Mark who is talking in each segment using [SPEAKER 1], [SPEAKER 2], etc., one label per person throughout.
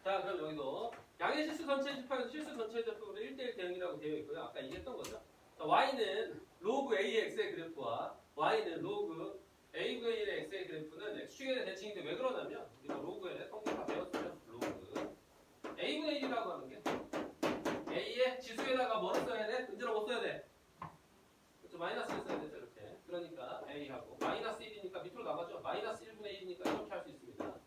[SPEAKER 1] 자, 그럼 여기도 양의 실수 전체 집합에서 실수 전체 접속으로 1대1 대응이라고 되어 있고요. 아까 얘기했던 거죠. 자, y는 로그 a의 x의 그래프와 y는 로그 a분의 1의 x의 그래프는 x축에 대한 대칭인데 왜 그러냐면 우리가 로그에 성격 다 배웠어요. 로그 a분의 1이라고 하는 게 a의 지수에다가 뭐를 써야 돼? 은제로 뭐 써야 돼? 그렇죠. 마이너스를 써야 되죠. 이렇게. 그러니까 a하고 마이너스 1이니까 밑으로 나가죠. 마이너스 1분의 1이니까 이렇게 할 수 있습니다.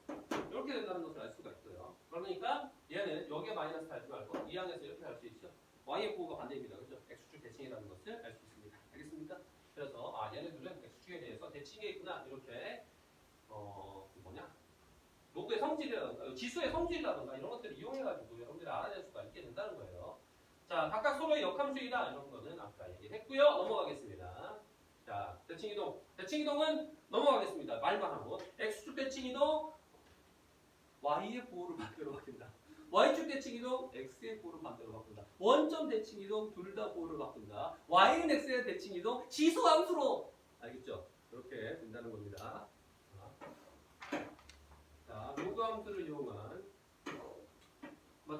[SPEAKER 1] 이렇게 된다는 것을 알 수가 있고요. 그러니까 얘는 여기에 마이너스 달지 말고 이 항에서 이렇게 할 수 있죠. y의 부호가 반대입니다. 그렇죠? x축 대칭이라는 것을 알 수 있습니다. 알겠습니까? 그래서 얘네들은 x축에 대해서 대칭에 있구나. 이렇게 뭐냐? 로그의 성질이라든가 지수의 성질이라든가 이런 것들을 이용해가지고 여러분들이 알아낼 수가 있게 된다는 거예요. 자, 각각 서로의 역함수이다. 이런 거는 아까 얘기했고요. 넘어가겠습니다. 자, 대칭이동. 대칭이동은 넘어가겠습니다. 말만 하고 x축 대칭이동 y의 부호를 반대로 바꾼다. y축 대칭이동 x의 부호를 반대로 바꾼다. 원점 대칭이동 둘 다 부호를 바꾼다. y는 x의 대칭이동 지수 함수로 알겠죠? 그렇게 된다는 겁니다. 자, 로그 함수를 이용한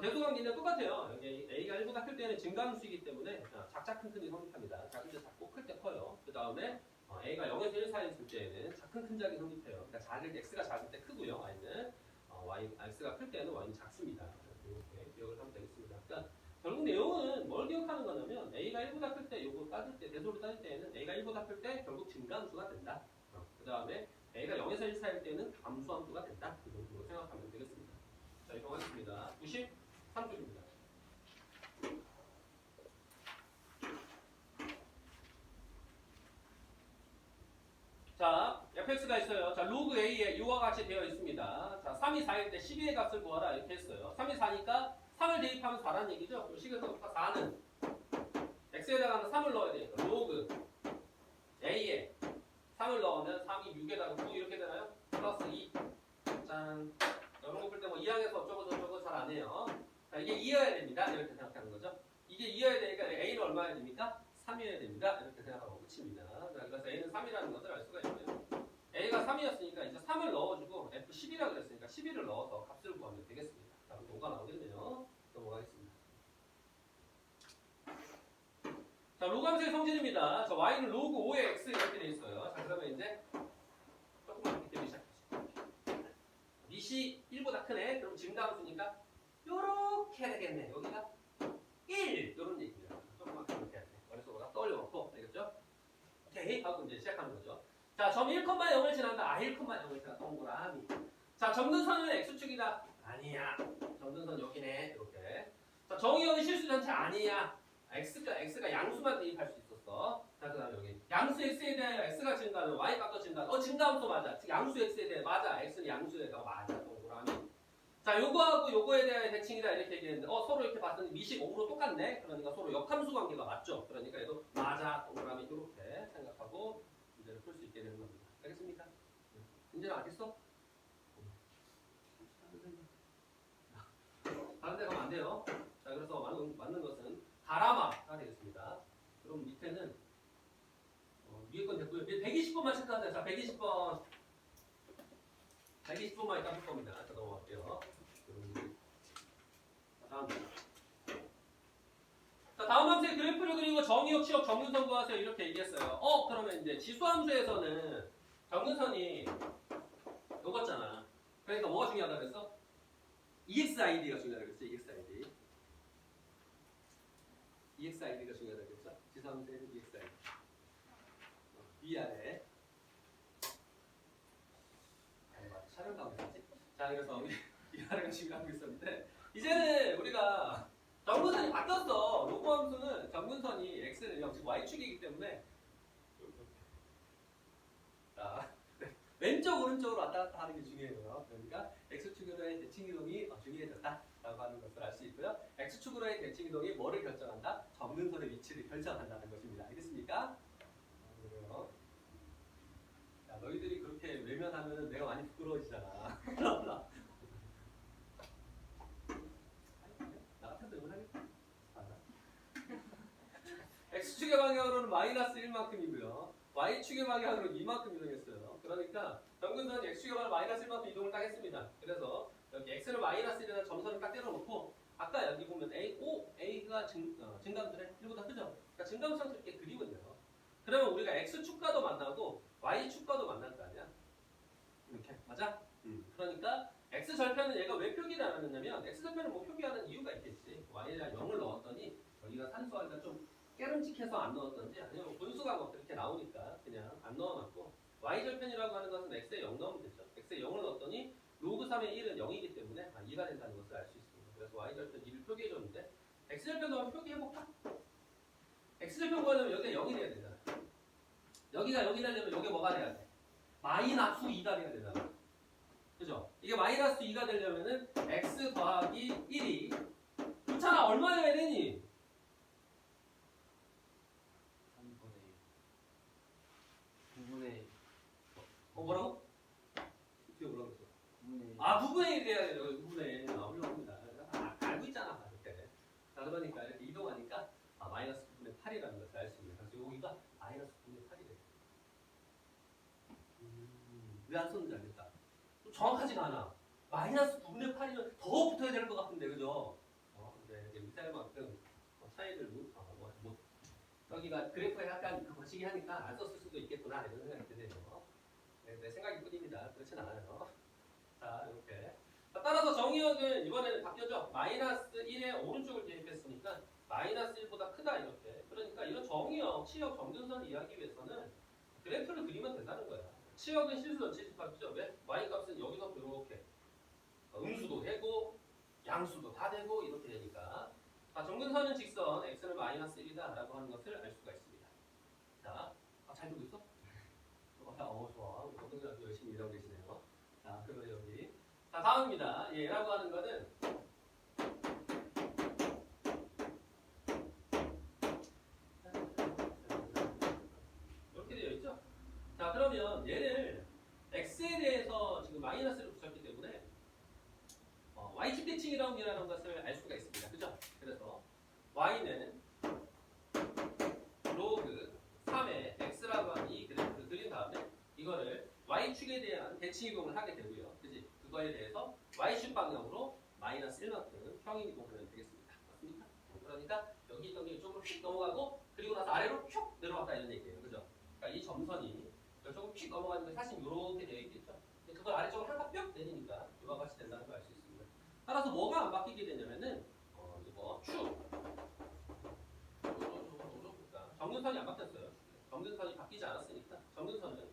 [SPEAKER 1] 대소관계는 똑같아요. 여기 a가 1보다 클 때는 증가함수이기 때문에 작자 큰 큰이 성립합니다. 작은 데 작고 클 때 커요. 그 다음에 a가 0에서 1 사이에 있을 때에는 작은 큰 작이 성립해요. 그러니까 작을 때 x가 작을 때 크고요. y는 x가 클 때는 y는 작습니다. 이렇게 기억을 하면 되겠습니다. 그러니까 결국 내용은 뭘 기억하는 거냐면 a가 1보다 클 때 요거 따질 때 대소를 따질 때에는 a가 1보다 클 때 결국 증가함수가 된다. 그 다음에 a가 0에서 1 사이일 때는 감수함수가 된다. 그 정도로 생각하면 되겠습니다. 자, 이동하겠습니다. 93쪽입니다. 자, fx가 있어요. 자, 로그 a에 이와 같이 되어 있습니다. 자, 3이 4일 때 12의 값을 구하라 이렇게 했어요. 3이 4니까 3을 대입하면 4라는 얘기죠. 그럼 식에서 4는 x에다가는 3을 넣어야 되니까 로그 a에 3을 넣으면 3이 6에다가 9 이렇게 되나요? 플러스 2. 짠. 이런 거 풀 때 뭐 2항에서 어쩌고 저쩌고 잘 안 해요. 자, 이게 2여야 됩니다. 이렇게 생각하는 거죠. 이게 2여야 되니까 a는 얼마여야 됩니까? 3이어야 됩니다. 이렇게 생각하고 끝입니다. 자, 그래서 a는 3이라는 것을 알 수가 있고요. a가 3이었으니까 이제 3을 넣어주고 f10이라고 그랬으니까 11을 넣어서 값을 구하면 되겠습니다. 자, 그럼 5가 나오겠네요. 넘어가겠습니다. 자, 로그함수의 성질입니다. 자, y는 로그 5의 x 이렇게 돼 있어요. 자, 그러면 이제 조금만 이렇게 되기 시작하죠. 밑이 1보다 크네. 그럼 증가함수니까 요렇게 되겠네. 여기가 1 이런 얘기입니다. 조금만 이렇게 해야 돼. 머릿속으로 떠올려놓고 알겠죠? 오케이 하고 이제 시작하는 거죠. 자, 점 1,0을 지난다. 1,0을 지나 동그라미. 자, 점근선은 x축이다. 아니야. 점근선 여기네. 이렇게. 자, 정의역의 실수 전체 아니야. x가 양수만 대입할 수 있었어. 자, 그 다음에 여기 양수 x에 대하여 x가 증가하면 y가 또 증가하면 증가함수 맞아. 양수 x에 대해 맞아. x는 양수에다가 맞아. 동그라미. 자, 요거하고 요거에 대한 대칭이다 이렇게 얘기했는데 서로 이렇게 봤더니 미식 5로 똑같네. 그러니까 서로 역함수 관계가 맞죠. 그러니까 얘도 맞아. 동그라미 이렇게 생각하고 문제를 풀 수 있게 되는 겁니다. 알겠습니까? 문제는 알겠어? 다른 데 가면 안 돼요. 자, 그래서 맞는 것은 가라마가 되겠습니다. 그럼 밑에는 위에 건 됐고요. 120번만 체크하자. 자, 120번. 120번만 이따 풀 겁니다. 자, 넘어갈게요. 다음. 자, 다음 함수의 그래프를 그리고 정의역, 취역, 정근선 구하세요. 이렇게 얘기했어요. 그러면 이제 지수함수에서는 정근선이 요거잖아. 그러니까 뭐가 중요하다 그랬어? EXID가 중요하다 그랬어. EXID. EXID가 중요하다 그랬죠? 지수함수에는 EXID. 위아래. 촬영 가면서지. 자, 그래서 위아래가 중요하고 있었는데 이제는 우리가 정근선이 바뀌었어. 로그 함수는 정근선이 x는 0, 즉 y축이기 때문에 자, 왼쪽 오른쪽으로 왔다 갔다 하는 게 중요해요. 그러니까 x축으로의 대칭이동이 중요해졌다라고 하는 것을 알 수 있고요. x축으로의 대칭이동이 뭐를 결정한다? 정근선의 위치를 결정한다는 것입니다. 알겠습니까? 그래요. 야, 너희들이 그렇게 외면하면 내가 많이 부끄러워지잖아. x축의 방향으로는 마이너스 1만큼이고요. y축의 방향으로는 2만큼 이동했어요. 그러니까 정근선이 x축의 방향 마이너스 1만큼 이동을 딱 했습니다. 그래서 여기 x는 마이너스 1이나 점선을 x가 증가함수래 1보다 크죠? 그러니까 증가함수랑 이렇게 그리면 돼요. 그러면 우리가 x축과도 만나고 y축과도 만날 거 아니야? 이렇게 맞아? 그러니까 x절편은 얘가 왜 표기를 안 하느냐면 x절편은 뭐 표기하는 이유가 있겠지. y에다 0을 넣었더니 여기가 산수하니까 좀 깨름직해서 안 넣었던지 아니면 뭐 분수가 뭐 그렇게 나오니까 그냥 안 넣어놨고 y절편이라고 하는 것은 x에 0 넣으면 되죠. x에 0을 넣었더니 로그 3의 1은 0이기 때문에 2가 된다는 것을 알 수 있습니다. 그래서 y절편 2를 표기해줬는데 x절편도 한번 표기해볼까? x절편 구하려면 여기가 0이 돼야 되잖아. 여기가 0이 되려면 여기 뭐가 돼야 돼? 마이너스 2가 돼야 되잖아. 그죠? 이게 마이너스 2가 되려면은 x 더하기 1이 그렇잖아. 얼마여야 되니?
[SPEAKER 2] 9분의
[SPEAKER 1] 뭐라고? 어떻게 뭐라고 했어?
[SPEAKER 2] 9분의 1.
[SPEAKER 1] 9분의 1이 돼야 돼요. 9분의 1. 훌륭합니다. 알고 있잖아. 이렇게. 자, 그러니까 이렇게 이동하니까 마이너스 9분의 8이라는 것을 알 수 있습니다. 그래서 여기가 마이너스 9분의 8이 돼요. 왜 안 썼는지 알겠다. 좀 정확하지가 않아. 마이너스 9분의 8이면 더 붙어야 될 것 같은데, 그죠? 근데 미사일만큼 차이를 여기가 그래프에 약간 그 거시기 하니까 안 썼을 수도 있겠구나 이런 생각이 드네요. 내 생각이 뿐입니다. 그렇진 않아요. 자, 이렇게. 따라서 정의역은 이번에는 바뀌었죠. 마이너스 1의 오른쪽을 대입했으니까 마이너스 1보다 크다 이렇게. 그러니까 이런 정의역, 치역, 정근선을 이해하기 위해서는 그래프를 그리면 된다는 거야. 치역은 실수 전체 집합이죠. 왜? y 값은 여기서부터 이렇게 음수도 되고 양수도 다 되고 이렇게 되니까. 자, 정근선은 직선 x는 마이너스 1이다 라고 하는 것을 알 수가 있습니다. 자, 잘 듣고 있어? 좋아. 정근선 아주 열심히 일하고 계시네요. 자, 그러면 여기. 자, 다음입니다. 얘라고 하는 거는 이렇게 되어 있죠? 자, 그러면 얘를 x에 대해서 지금 마이너스를 붙였기 때문에 y축 대칭이라는 것을 알 수가 있습니다. 그죠? 그래서 y는 로그 3의 x라고 하는 이 그래프를 그린 다음에 이거를 y축에 대한 대칭 이동을 하게 되고요. 그지? 그거에 대해서 y축 방향으로 마이너스 1만큼 평행 이동하면 되겠습니다. 맞습니까? 그러니까 여기 있던 게 이쪽으로 휙 넘어가고 그리고 나서 아래로 휙 내려왔다 이런 얘기예요. 그죠? 그러니까 이 점선이 이쪽으로 휙 넘어가는 게 사실 이렇게 되어 있겠죠? 근데 그걸 아래쪽으로 한가 뿅 내리니까 이와 같이 된다는 걸 알 수 있습니다. 따라서 뭐가 안 바뀌게 되냐면은 이거 축 정근선이 안 바뀌었어요. 정근선이 바뀌지 않았으니까 정근선은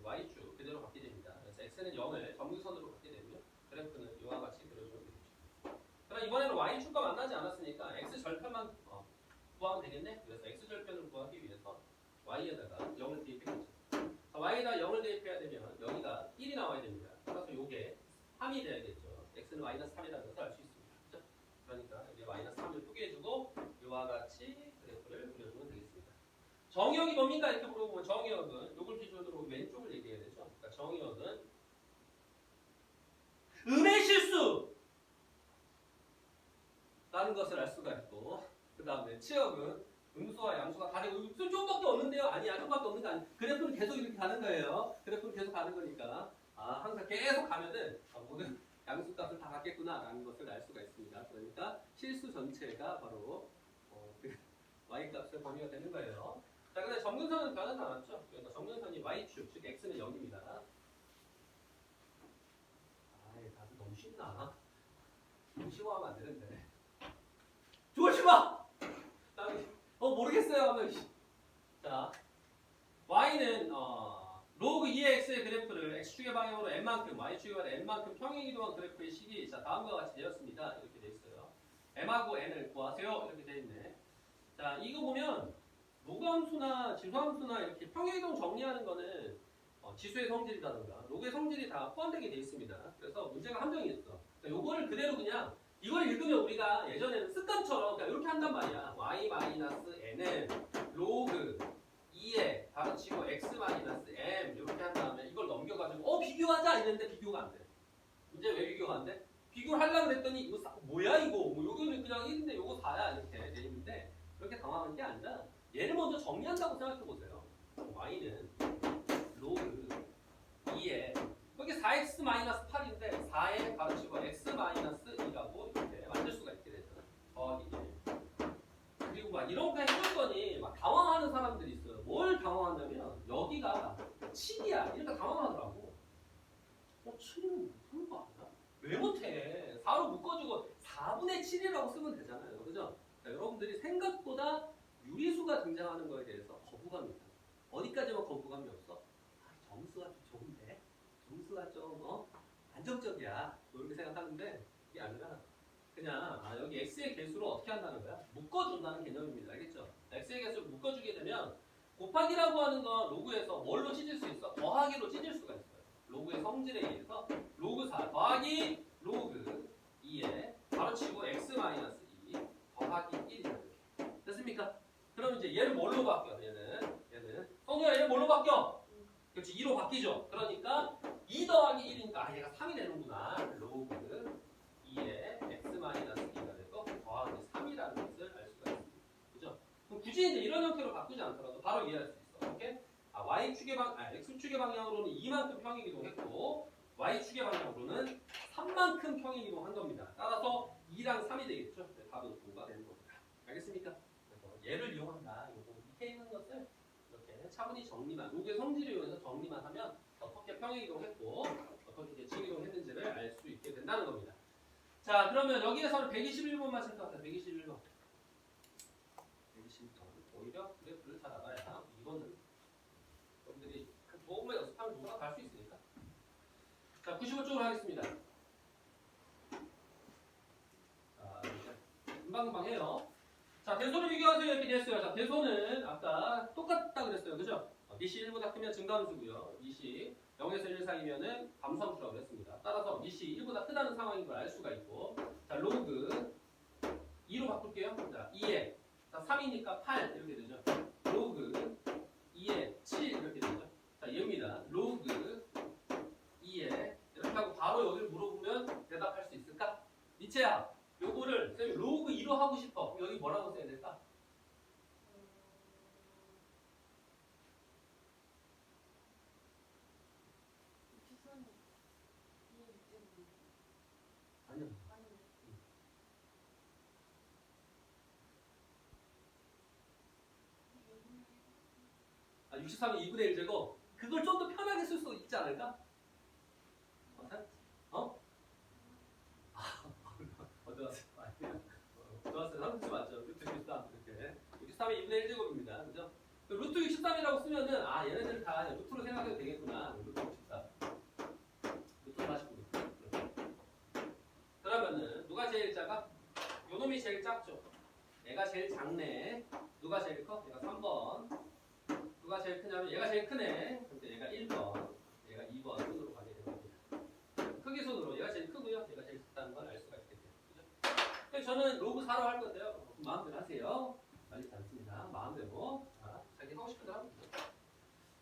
[SPEAKER 1] y축 그대로 갖게 됩니다. 그래서 x는 0을 정근선으로 갖게 되고요. 그래프는 이와 같이 그려주면 되겠죠. 그럼 이번에는 y축과 만나지 않았으니까 x 절편만 구하면 되겠네. 그래서 x 절편을 구하기 위해서 y에다가 0을 대입해야죠. y에다 0을 대입해야 되면 여기가 1이 나와야 됩니다. 따라서 이게 3이 돼야겠죠. x는 마이너스 3이라는 것을 알 수 있습니다. 그렇죠? 그러니까 여기 마이너스 3을 표기해주고 이와 같이 그래프를 그려주면 되겠습니다. 정의역이 뭡니까? 이렇게 물어보면 정의역은 이걸 기준으로 왼쪽을 얘기해야 되죠. 그러니까 정의역은 음의 실수! 라는 것을 알 수가 있고 그 다음에 치역은 음수와 양수가 다 되고 좀밖에 없는데요? 아니야. 좀밖에 없는 거 아니야. 그래프는 계속 이렇게 가는 거예요. 그래프는 계속 가는 거니까 항상 계속 가면은 모든 양수값을 다 갖겠구나 라는 것을 알 수가 있습니다. 그러니까 실수 전체가 바로 y값의 범위가 되는 거예요. 자, 근데 정근선은 변하지 않았죠? 그러니까 정근선이 y축, 즉 x는 0입니다. 다들 너무 쉽나? 너무 쉬워하면 안 되는데. 조심하! 모르겠어요 하면 자, y는 로그 2의 x의 그래프를 x축의 방향으로 n만큼, y축의 방향으로 n만큼 평행 이동한 그래프의 식이 다음과 같이 되었습니다. 이렇게 돼 있어요. m하고 n을 구하세요. 이렇게 돼 있네. 자, 이거 보면 로그함수나 지수함수나 이렇게 평행 이동 정리하는 거는 지수의 성질이라든가 로그의 성질이 다 포함되게 돼 있습니다. 그래서 문제가 함정이 있어. 그러니까 요거를 그대로 그냥 이걸 읽으면 우리가 예전에는 습관처럼 그냥 이렇게 한단 말이야. y-n은 로그 2에 가로치고 x-m 이렇게 한 다음에 이걸 넘겨가지고 비교하자 이랬는데 비교가 안 돼. 문제 왜 비교가 안 돼? 비교를 하려고 그랬더니 이거 뭐야 이거 여기는 그냥 1인데 요거 4야 이렇게 돼 있는데 그렇게 당황한 게 아니라 얘를 먼저 정리한다고 생각해 보세요. y는 로그 2에 여기 4x-8인데 4에 가로치고 x-2라고 이렇게 만들 수가 있게 되죠. 더하기 1. 문제는 못하는 거 아니야? 왜 못해? 4로 묶어주고 4분의 7이라고 쓰면 되잖아요. 그죠? 자, 여러분들이 생각보다 유리수가 등장하는 거에 대해서 거부감이 있다. 어디까지만 거부감이 없어? 아, 점수가 좀 좋은데? 점수가 좀 안정적이야. 뭐 이렇게 생각하는데 그게 아니라 그냥 여기 x의 개수를 어떻게 한다는 거야? 묶어준다는 개념입니다. 알겠죠? x의 개수를 묶어주게 되면 곱하기라고 하는 건 로그에서 뭘로 찢을 수 있어? 더하기로 찢을 수가 있어요. 로그의 성질에 의해서 로그 4 더하기 로그 2에 바로치고 x-2 더하기 1이다. 됐습니까? 그럼 이제 얘를 뭘로 바뀌어? 얘는 성우야 얘를 뭘로 바뀌어? 그렇지 2로 바뀌죠. 그러니까 2 더하기 1이니까 얘가 3이 되는구나. 로그 2에 x-2가 되고 더하기 3이라는 것을 알 수가 있습니다. 그죠? 그럼 굳이 이제 이런 형태로 바꾸지 않더라도 바로 이해할 수 있어. 오케이? x축의 방향으로는 2만큼 평행이동했고 y축의 방향으로는 3만큼 평행이동한 겁니다. 따라서 2랑 3이 되겠죠? 네, 답은 5가 되는 겁니다. 알겠습니까? 그래서 얘를 이용한다. 요거 밑에 있는 것을 이렇게 차분히 정리만, 로그의 성질을 이용해서 정리만 하면 어떻게 평행이동했고 어떻게 대칭이동했는지를 알 수 있게 된다는 겁니다. 자, 그러면 여기에서는 121번만 칠 것 같아요. 121번. 121번. 오히려 그래프를 찾아가야 이거는 여러분들이 한 조금만 연습하면 누가 갈 수 있으니까. 자, 95쪽으로 하겠습니다. 자, 이제 금방금방 해요. 자, 대소를 비교하세요. 이렇게 됐어요. 자, 대소는 아까 똑같다 그랬어요. 그죠? 니시 1보다 크면 증가함수고요. 니시 0에서 1 사이면은 감소함수라고 그랬습니다. 따라서 니시 1보다 크다는 상황인 걸 알 수가 있고, 자, 로그 2로 바꿀게요. 자, 2에 자, 3이니까 8 이렇게 되죠. 로그 2에 7 이렇게 되죠. 자, 얘입니다. 로그 2에 이렇게 하고 바로 여기를 물어보면 대답할 수 있을까? 니체야, 요거를 쌤이 로그 2로 하고 싶어. 그럼 여기 뭐라고 써야 될까? 아니요. 63은 2분의 1제곱. 그걸 좀 더 편하게 쓸 수 있지 않을까? 어? 어떠웠어? 좋았어요. 30초 맞죠? 루트 63 이렇게. 63이 2분의 1제곱입니다. 그죠? 루트 63이라고 쓰면은 얘네들 다 루트로 생각해도 되겠구나. 루트 63. 루트 49. 그러면은 누가 제일 작아? 요놈이 제일 작죠. 얘가 제일 작네. 누가 제일 커? 얘가 3번. 누가 제일 크냐면 얘가 제일 크네. 그래서 얘가 1번, 얘가 2번 순으로 가게 되는 겁니다. 크기 순으로 얘가 제일 크고요. 얘가 제일 작다는 걸 알 수가 있겠죠. 그죠? 그래서 저는 로그 4로 할 건데요. 마음대로 하세요. 말리지 않습니다. 마음대로. 자, 자기 하고 싶은 대로 하면 돼요.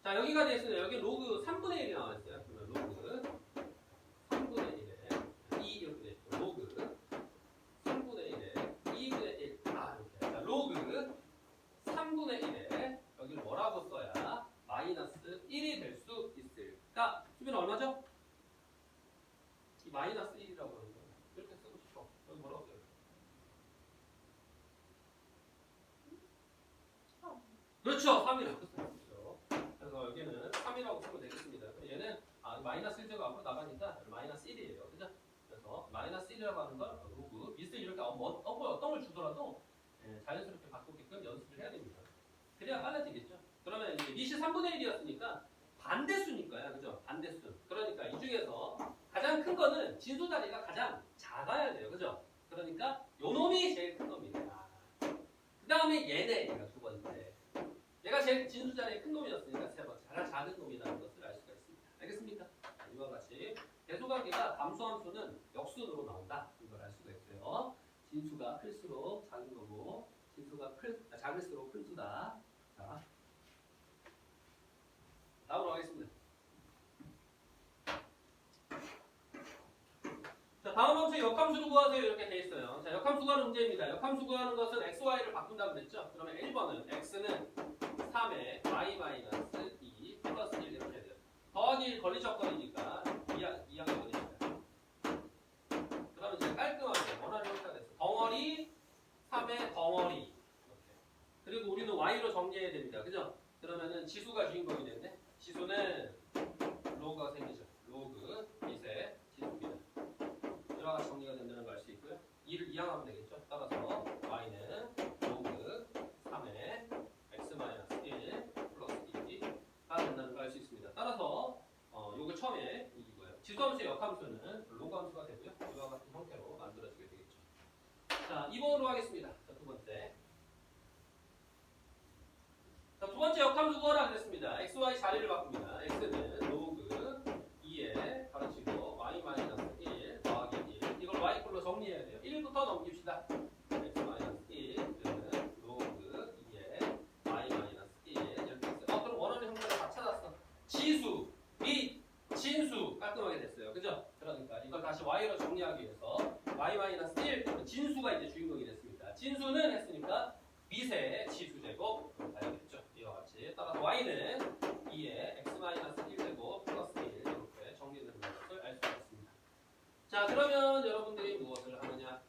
[SPEAKER 1] 자, 여기가 되어 있으면 여기 로그 3분의 1이 나와 있어요. 그러면 로그 3분의 1에 2 이렇게 되어 있고 로그 3분의 1에 2분의 1. 이렇게. 자, 로그 3분의 1에 여기를 뭐라고 써야 마이너스 1이 될 수 있을까? 수비는 얼마죠? 이 마이너스 1이라고 하는 거예요. 이렇게 쓰고 싶어. 여기 뭐라고 써요? 그렇죠. 3이라고 쓰죠. 그래서 여기는 3이라고 쓰면 되겠습니다. 얘는 마이너스 1제곱 앞으로 나가니까 마이너스 1이에요. 그죠? 그래서 마이너스 1이라고 하는 걸 로그 미스 이렇게 어떤 걸 주더라도 자연스럽게 바꾸게끔 연습을 해야 됩니다. 그래야 빨라지겠죠. 그러면 이제 니시 3분의 1이었으니까 반대수니까요. 그죠? 반대수. 그러니까 이 중에서 가장 큰 거는 진수 자리가 가장 작아야 돼요. 그죠? 그러니까 요 놈이 제일 큰 겁니다. 그 다음에 얘가 두 번째. 얘가 제일 진수 자리의 큰 놈이었으니까 세 번째. 가장 작은 놈이라는 것을 알 수가 있습니다. 알겠습니까? 이와 같이 대소관계가 감소함수는 역순으로 나온다. 이걸 알 수가 있어요. 진수가 클수록 작은 거고 진수가 작을수록 큰 수다. 자, 다음으로 가겠습니다. 자, 다음 함수의 역함수를 구하세요. 이렇게 돼 있어요. 자, 역함수 구하는 문제입니다. 역함수 구하는 것은 x, y를 바꾼다고 그랬죠? 그러면 1번은 x는 3에 y-2 플러스 1 이렇게 돼요. 더하기 1 걸리적거리니까 2하게 걸립니다. 그러면 이제 깔끔하게 원하는 형태가 됐어. 덩어리 3의 덩어리 이렇게. 그리고 우리는 y로 정리해야 됩니다. 그죠? 그러면은 지수가 주인공이 되는데 지수는 로그가 생기죠. 로그 밑에 2번으로 하겠습니다. 자, 두 번째. 자, 두 번째 역함수 구하라 그랬습니다. x, y 자리를 바꿉니다. x는 로그 2에 가르치고 y 마이너스 1 더하기 1. 이걸 y 꼴로 정리해야 돼요. 1부터 넘깁시다. x 마이너스 1 는 로그 2에 y 마이너스 1 이렇게 했어요. 그럼 원하는 형태를 다 찾았어. 지수 및 진수 깔끔하게 됐어요. 그죠? 그러니까 이걸 다시 y로 정리하기 위해서 y 마이너스 1 진수가 이제 주인공이 됐습니다. 진수는 했으니까 미세 지수제곱 봐야겠죠. 이와 같이 따라서 y는 2에 x 마이너스 1제곱 플러스 1 이렇게 정리되는 것을 알 수가 있습니다. 자, 그러면 여러분들이 무엇을 하느냐?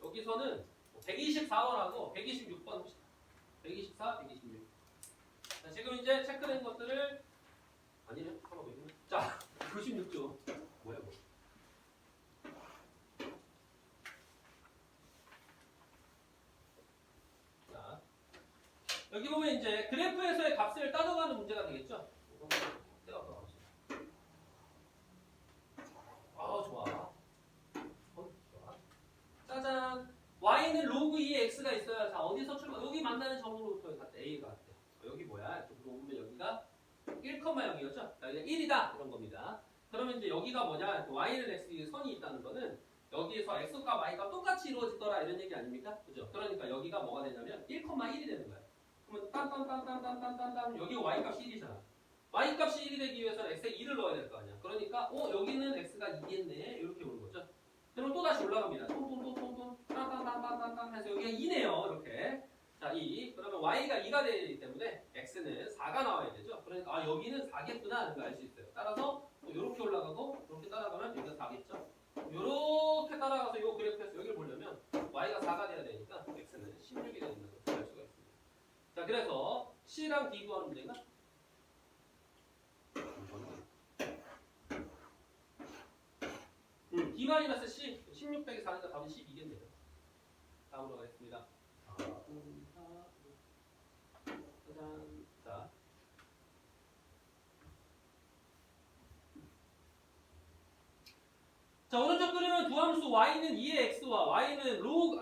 [SPEAKER 1] 여기서는 124번하고 126번 합시다. 124, 126. 자, 지금 이제 체크된 것들을 아니네, 한번 보시면. 자, 96조 뭐야 뭐? 자, 여기 보면 이제 그래프에서의 값을 따져가는 문제가 되겠죠? 아, 좋아. 좋아. 짜잔. y는 로그 2의 x가 있어야 자 어디서 출발? 여기 만나는 점으로부터 갔대. A가 갔대. 여기 뭐야? 보면 여기가 1,0이었죠? 여기가 1이다 이런 겁니다. 그러면 이제 여기가 뭐냐? y는 x 선이 있다는 거는 여기에서 x과 y가 똑같이 이루어지더라 이런 얘기 아닙니까? 그죠? 그러니까 여기가 뭐가 되냐면 1,1이 되는 거야. 그러면 딴딴딴딴딴딴딴 여기 y 값이 1이잖아. y 값이 1이 되기 위해서는 x에 2를 넣어야 될 거 아니야. 그러니까 여기는 x가 2겠네 이렇게 오는 거죠. 그럼 또 다시 올라갑니다. 똥똥똥똥똥 딴딴딴딴딴 해서 여기가 2네요. 이렇게. 자, 2. 그러면 y가 2가 되기 때문에 x는 4가 나와야 되죠. 그러니까 여기는 4겠구나 하는 걸 알 수 있어요. 따라서 또 이렇게 올라가고 이렇게 따라가면 여기가 4겠죠. 이렇게 따라가서 이 그래프에서 여기를 보려면 y가 4가 돼야 되니까 x는 16이 된다는 것을 알 수가 있습니다. 자, 그래서 c랑 d 구하는 문제가 d-c 16 빼기 4니까 답은 12겠네요. 다음으로 가겠습니다. 짜잔. 자. 자, 오른쪽 그림은 두 함수 y는 2의 x와 y는 로그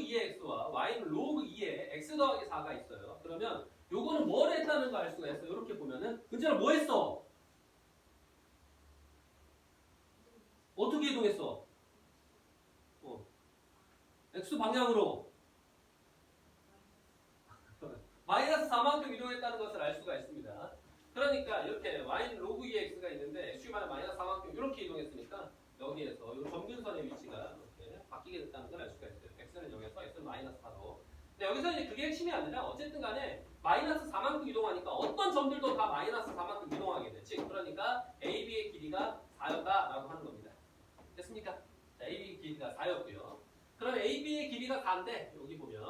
[SPEAKER 1] 2의 x와 y는 로그 2의 x 더하기 4가 있어요. 그러면 요거는 뭘 했다는 거 알 수가 있어요. 이렇게 보면은 은진아 뭐 했어? 어떻게 이동했어? x 방향으로 마이너스 4만큼 이동했다는 것을 알 수가 있습니다. 그러니까 이렇게 y는 로그 2의 x가 있는데 x만 마이너스 4만큼 이렇게 이동했으니까 여기에서 이 점균선의 위치가 이렇게 바뀌게 됐다는 걸 알 수가 있어요. x는 여기에서 x는 마이너스 4로. 근데 여기서 이제 그게 핵심이 아니라 어쨌든 간에 마이너스 4만큼 이동하니까 어떤 점들도 다 마이너스 4만큼 이동하게 돼. 즉 그러니까 AB의 길이가 4였다라고 하는 겁니다. 됐습니까? 자, AB의 길이가 4였고요. 그러면 AB의 길이가 4인데 여기 보면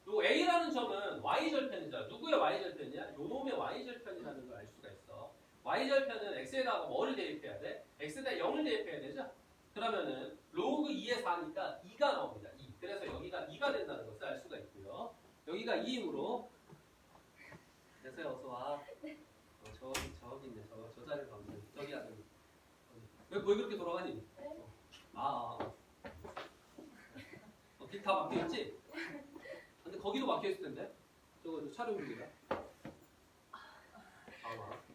[SPEAKER 1] 요 A라는 점은 Y절편이죠. 누구의 Y절편이냐? 요놈의 Y절편이라는 걸 알 수가 있어. Y절편은 X에다가 뭐를 대입해야 돼? X에다 0을 대입해야 되죠? 그러면은 로그 2의 4니까 2가 나옵니다. 2. 그래서 여기가 2가 된다는 것을 알 수가 있고요. 여기가 2이므로 됐어요. 어서 와. 저기 있네. 저 자리를 가면 저기 하는. 왜 그렇게 돌아가니? 길 다 막혀있지? 근데 거기도 막혀있을 텐데? 저 촬영 중이다.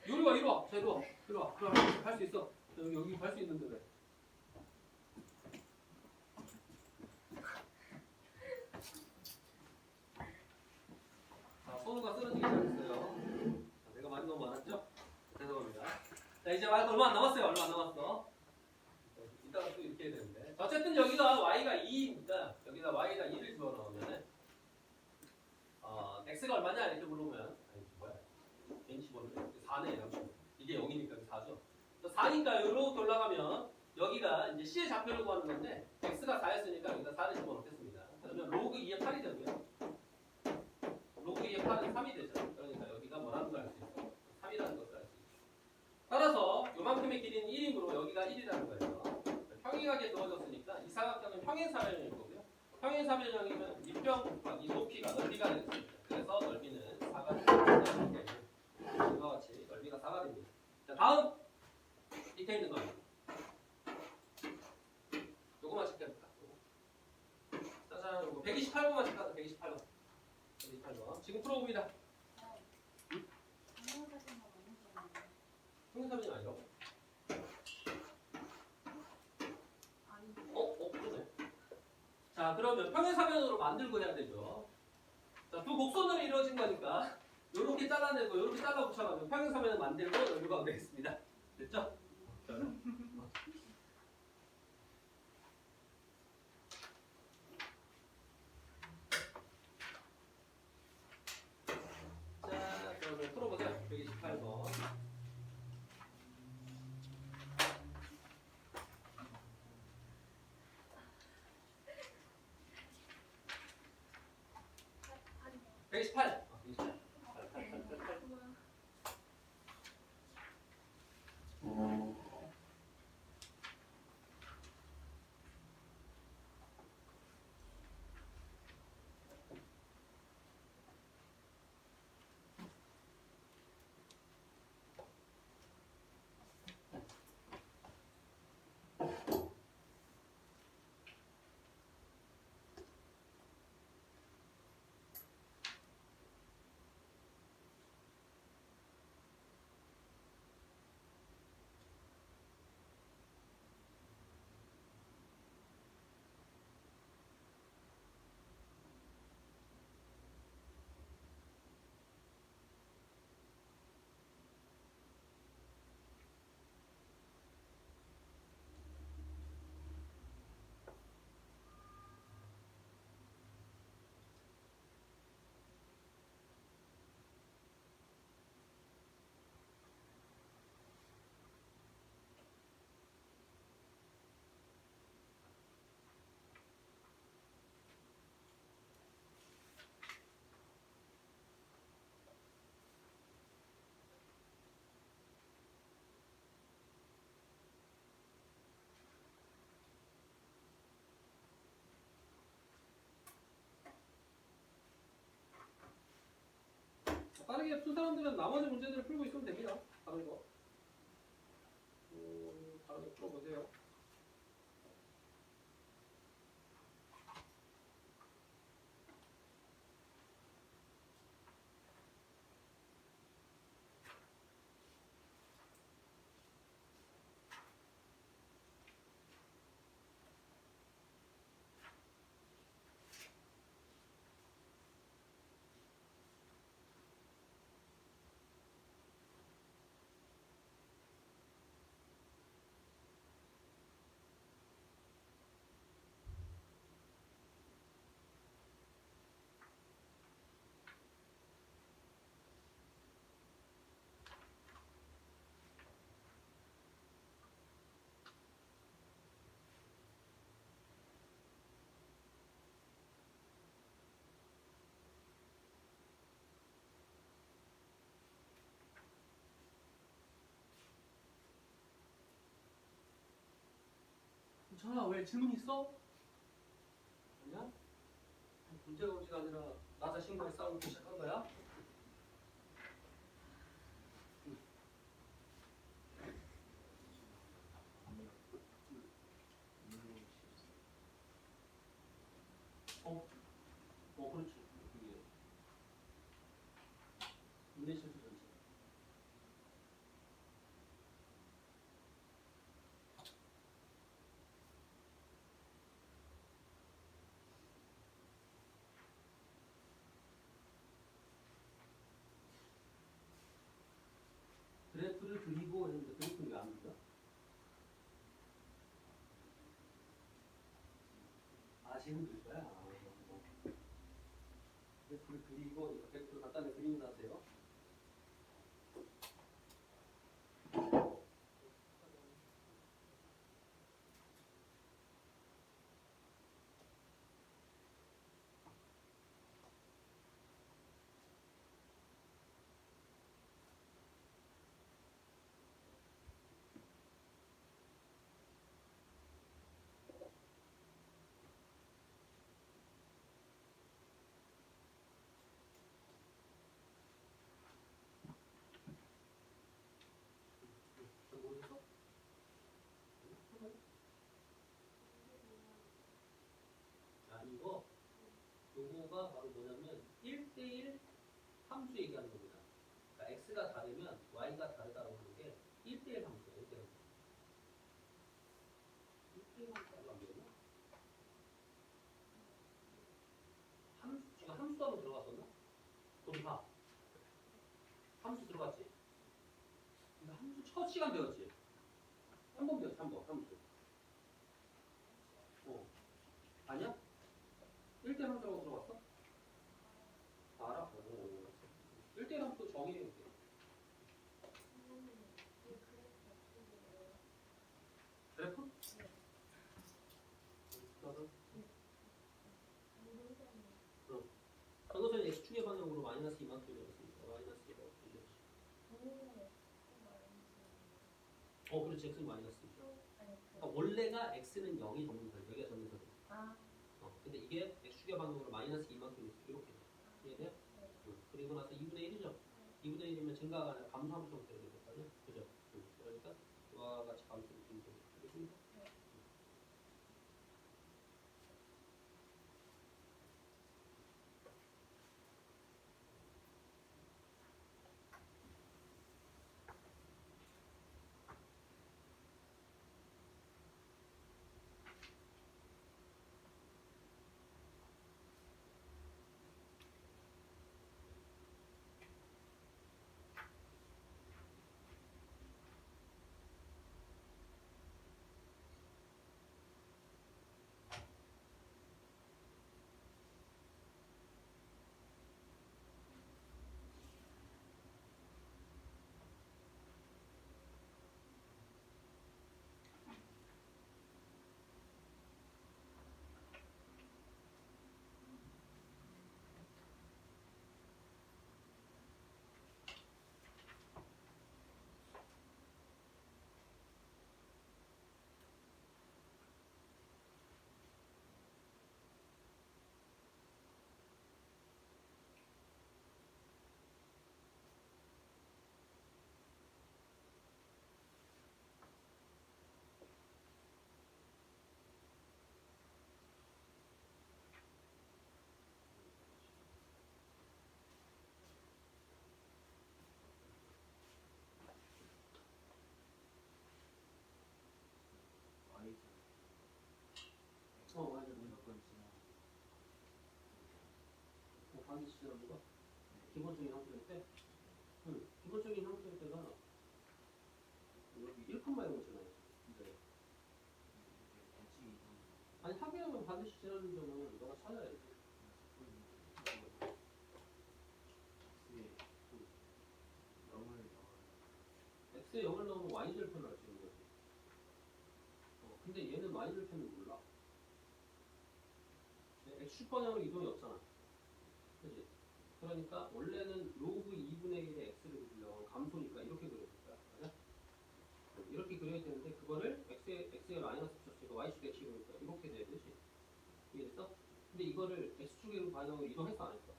[SPEAKER 1] 이리 와, 이리 와. 자, 이리 와. 이리 와. 그럼 할 수 있어. 여기 갈 수 있는데 왜? 자, 선우가 쓰러지기 시작했어요. 내가 말이 너무 많았죠? 죄송합니다. 자, 이제 말 얼마 안 남았어요. 얼마 안 남았어. 이따가 또 이렇게 해야 되는데. 자, 어쨌든 여기가 y가 2니까 여기다 y가 2를 집어넣으면 x가 얼마냐 이렇게 물어보면 뭐야? n 15는 4네. 이게 0이니까 4죠. 4니까 이렇게 올라가면 여기가 이제 c의 좌표를 구하는 건데 x가 4였으니까 여기다 4를 집어넣겠습니다. 그러면 로그 2의 8이 되고요. 로그 2의 8은 3이 되죠. 그러니까 여기가 뭐라는 걸 알 수 있어? 3이라는 것을 알 수 있죠. 따라서 요만큼의 길이는 1이므로 여기가 1이라는 거예요. 평행하게 그어졌으니까 이 사각형은 평행사변형일 거고요. 평행사변형이면 밑변 곱하기 높이가 넓이가 되겠습니다. 그래서 넓이는 4가 됩니다. 이와 같이 넓이가 4가 됩니다. 자, 다음 밑에 있는 거 요거만 체크해볼까? 지금 풀어봅니다. 평행사변이 아니라고? 그러네. 자, 그러면 평행사변으로 만들고 해야 되죠. 자, 두 곡선으로 이루어진 거니까 요렇게 잘라내고 요렇게 잘라 붙여가지고 평행사변을 만들고 연구가 되겠습니다. 됐죠? 자, 그러면 풀어보세요. 128번. (128) 빠르게 푼 사람들은 나머지 문제들을 풀고 있으면 됩니다. 다른 거. 다른 거 풀어보세요. 전화 왜 질문 있어? 아니야? 문제가 문제가 아니라 나 자신과의 싸움을 시작한 거야? 그렇죠. 그게 인내 실수 전체. 그래프를 그리고 했는데 그래프는 왜안 그려? 아시는 들 거야. 그래프를 그리고 그래프를 간단히 그리면서 하세요. 자, 이거 요거가 바로 뭐냐면 1대1 함수 얘기하는 겁니다. 그러니까 x가 다르면 y가 다르다고 하는 게 1대1 함수예요. 1대1 함수. 1대1 함수가 안 되겠나? 지금 함수 하면 들어갔었나? 거기 봐. 함수 들어갔지? 근데 함수 첫 시간 배웠지? 한 번 배웠지, 한 번. 함수. 아니야? 1대1 함수라고 들어갔어? 알아? 1대1 함수 정의해 볼게. 그래프? 나도. 전도선이 x축의 방향으로 마이너스 이만큼 내렸습니다. 마이너스 1을 어떻게 되지? 그렇지. x는 마이너스 2죠. 그러니까 원래가 x는 0이 정문선, 여기가 정문선이야. 근데 이게 x축의 방향으로 마이너스 이만큼 있어. 이렇게 돼. 이해돼요? 그리고 나서 2분의 1이죠. 2분의 1이면 증가가 아니라 감소함수 형태로 되겠거든요. 그죠? 그러니까 이와 같이 감소 느낌이 되겠습니다. 맞아. 방이 지지라는 거? 기본적인 형태일 때? 기본적인 형태일 때가 여기 1컴마 이런 거 있잖아요. 네. 아니 합의하면 반드시 지라는 점은 너가 찾아야지. x에 0을 넣으면 y절편을 할 수 있는 거지. 근데 얘는 y절편을 몰라. x축 방향으로 이동이 없잖아. 그지? 그러니까 원래는 로그 2분의 1의 x를 그리려면 감소니까 이렇게 그려야 될 거야. 맞아? 이렇게 그려야 되는데 그거를 x에 마이너스 붙였으니까 y축 x축이니까 이렇게 돼야 되지. 이해됐어? 근데 이거를 x축의 방향으로 이동했어 안 했어?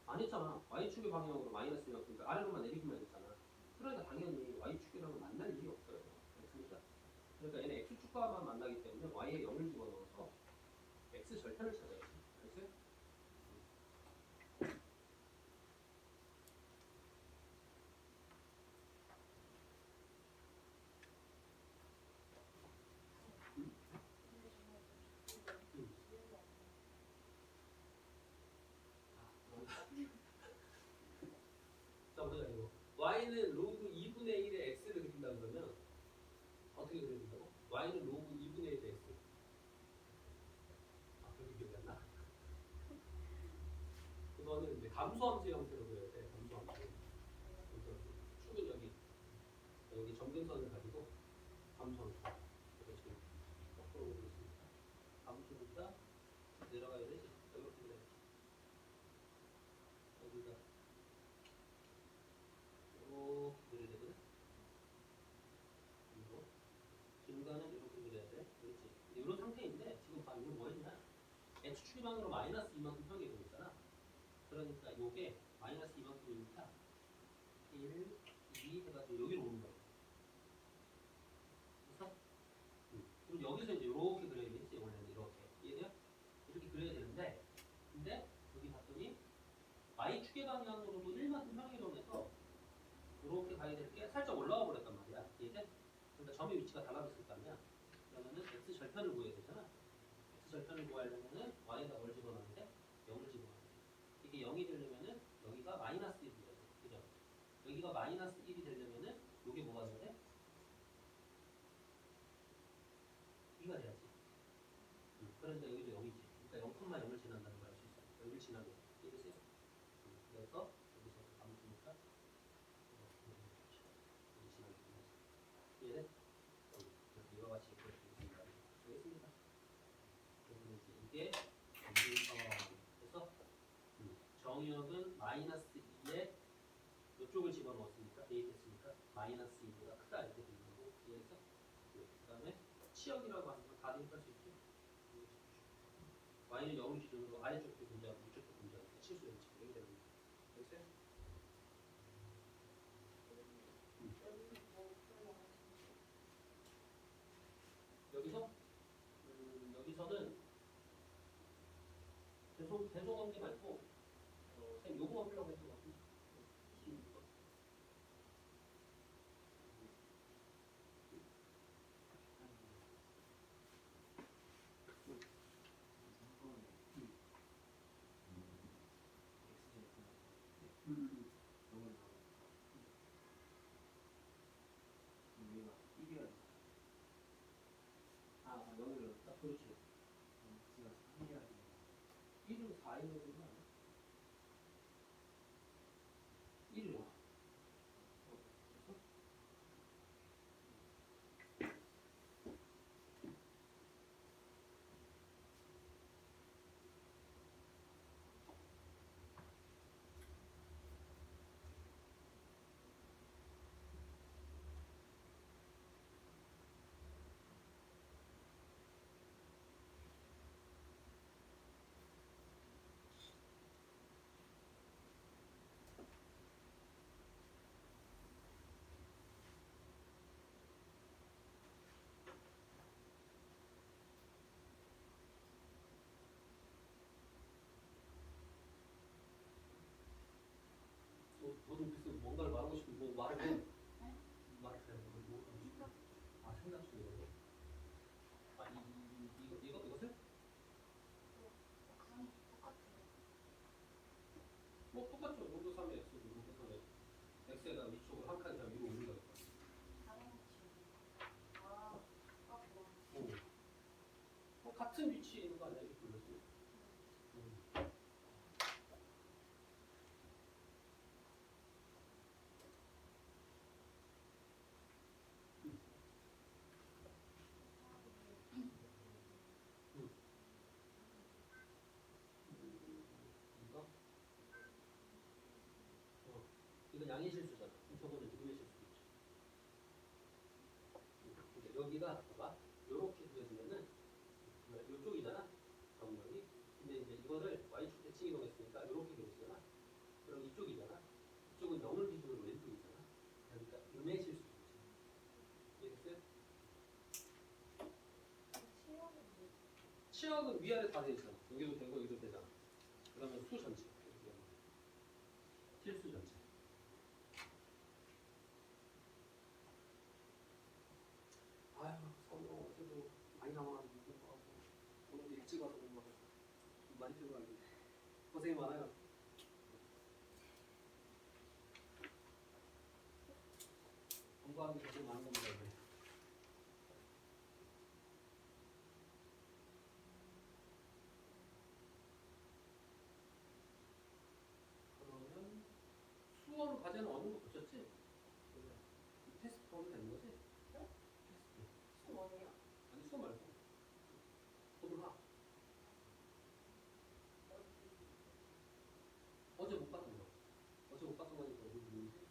[SPEAKER 1] 안 했잖아. y축의 방향으로 마이너스면 그러니까 아래로만 내리기만 했잖아. 그러니까 당연히 y축이랑은 만날 일이 없어요. 알겠습니까? 그러니까 얘는 x축과만 만나기 때문에 y에 0을 집어넣어서 x 절편을 찾아야지. 알겠어요? 자, 보자 이거. y는 로그 2분의 1의 x를 그린다 그러면 어떻게 그려야 된다고? y는 로그 2분의 1의 x. 그렇게 기억이 안 나? 그거는 이제 감소함수 형태로 그려야 돼. 감소함수. 축은 여기 점근선을 가지고 감소함수. 이거 지금 거꾸로 오고 있습니다. 감소니까 내려가야 되지. 이렇게 그려야지. 여기가 이렇게 그려야 되거든. 그리고 중간은 이렇게 그려야 돼. 그렇지. 이런 상태인데 지금 봐. 이거 뭐였냐? x축 방으로 마이너스 이만큼 평이 되고 있잖아. 그러니까 이게 마이너스 이만큼이니까 1, 2 해가지고 여기로 오는 거야. 그래서 그럼 여기서 이제 이렇게 그려야 되겠지. 원래는 이렇게. 이해돼요? 이렇게 그려야 되는데 근데 여기 봤더니 y축의 두께 방향으로도 1만큼 평이동해서 이렇게 가야 될 게 살짝 올라와 버렸단 말이야. 이해돼? 그러니까 점의 위치가 달라졌을 거 아니야. 그러면은 x 절편을 구해야 되잖아. x 절편을 구하려면은 y에다 뭘 집어넣어야 돼? 0을 집어넣어야 돼. 이게 0이 되려면은 여기가 마이너스 1이 돼야 돼. 그죠? 여기가 마이너스 1이 되려면은 이게 뭐가 돼야 돼? 2가 돼야지. 그런데 여기도 0이지. 그러니까 0,0을 지난다는 걸 알 수 있어. 여기를 지나게. 이해되세요? 그래서 여기서 아무튼니까 여기 지나게 되는 거지. 이해돼? 그래서 이와 같이 이렇게 되겠습니다. 되겠습니다. 그러면 이제 이게 그래서 정의역은 마이너스 2에 이쪽을 집어넣었으니까 대입했으니까 마이너스 2보다 크다 이렇게 되는 거고 이해했어? 그 다음에 치역이라고 하는 건 다 대입할 수 있지. y는 0을 기준으로 아래쪽도 분자하고 위쪽도 분자하니까 실수의 위치 이렇게 되는 거죠. 됐어요? 여기서 여기서는 대소 관계 말고 쌤 요거만 풀려고 했던 것 같은데 26번. 아, 여기를 넣었다? 그렇지. 1은 4에 넣는 거 아니야? 1을 넣어. 그래서 너도 글쎄 뭔가를 말하고 싶은 뭐 말을 해. 말을 해. 뭐 하고 싶어? 아, 생각 중이라고? 아, 이것을? 뭐 똑같죠. 로그 3의 x고 로그 3의 x에다 위쪽을 한 칸이랑 위로 올린다고 했어. 같은 위치에 있는 거 아니야? 이렇게 불렀으면. 이거? 이건 양의 실수잖아. 그럼 저거는 등의 실수겠지. 그러니까 여기가 봐봐. 요렇게 그려지면은 요쪽이잖아. 정렬이. 근데 이제 이거를 y축 대칭 이동했으니까 요렇게 그려지잖아. 그럼 이쪽이잖아. 이쪽은 0을 기준으로 왼쪽이잖아. 그러니까 음의 실수겠지. 이해됐어요? 치역은 위아래 다 돼 있잖아. 여기도 되고 여기도 되잖아. 그러면 수 전체. 이렇게 하는 거야. 실수 전체. 아유, 성경 어제도 많이 나와가지고 공부하고 오늘도 일찍 와서 공부하고 많이 필요하게 고생이 많아요. 공부하기 고생 많은 겁니다. 이제. 그러면 수원 과제는 어느 정도 고쳤지? 테스트 보면 되는 거지? 테스트. 아니 수업 말고 고등학. 어제 못 봤던 거. 어제 못 봤던 거니까 오늘 모르지?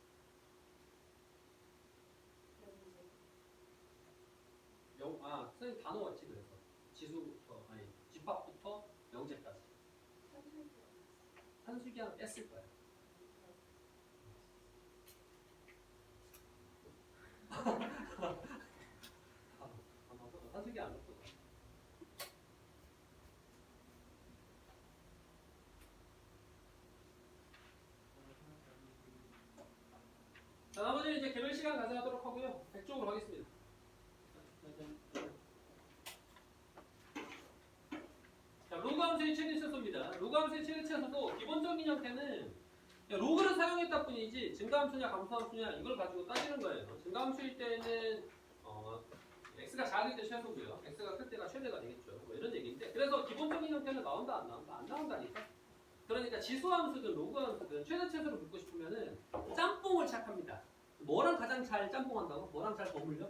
[SPEAKER 1] 선생님 단어 왔지 그래서 지수부터 아니 집합부터 영재까지. 산수기한 뺐을 거야. 산수기 안 줬어. 시간 가져가도록 하고요. 100쪽으로 하겠습니다. 자, 로그 함수의 최대 최소입니다. 로그 함수의 최대 최소도 기본적인 형태는 로그를 사용했다 뿐이지 증가함수냐 감소함수냐 이걸 가지고 따지는 거예요. 증가함수일 때는 x가 작을 때 최소고요. x가 클 때가 최대가 되겠죠. 뭐 이런 얘기인데 그래서 기본적인 형태는 나온다 안 나온다? 안 나온다니까. 그러니까 지수함수든 로그함수든 최대 최소를 묻고 싶으면은 짬뽕을 시작합니다. 뭐랑 가장 잘 짬뽕한다고? 뭐랑 잘 버물려?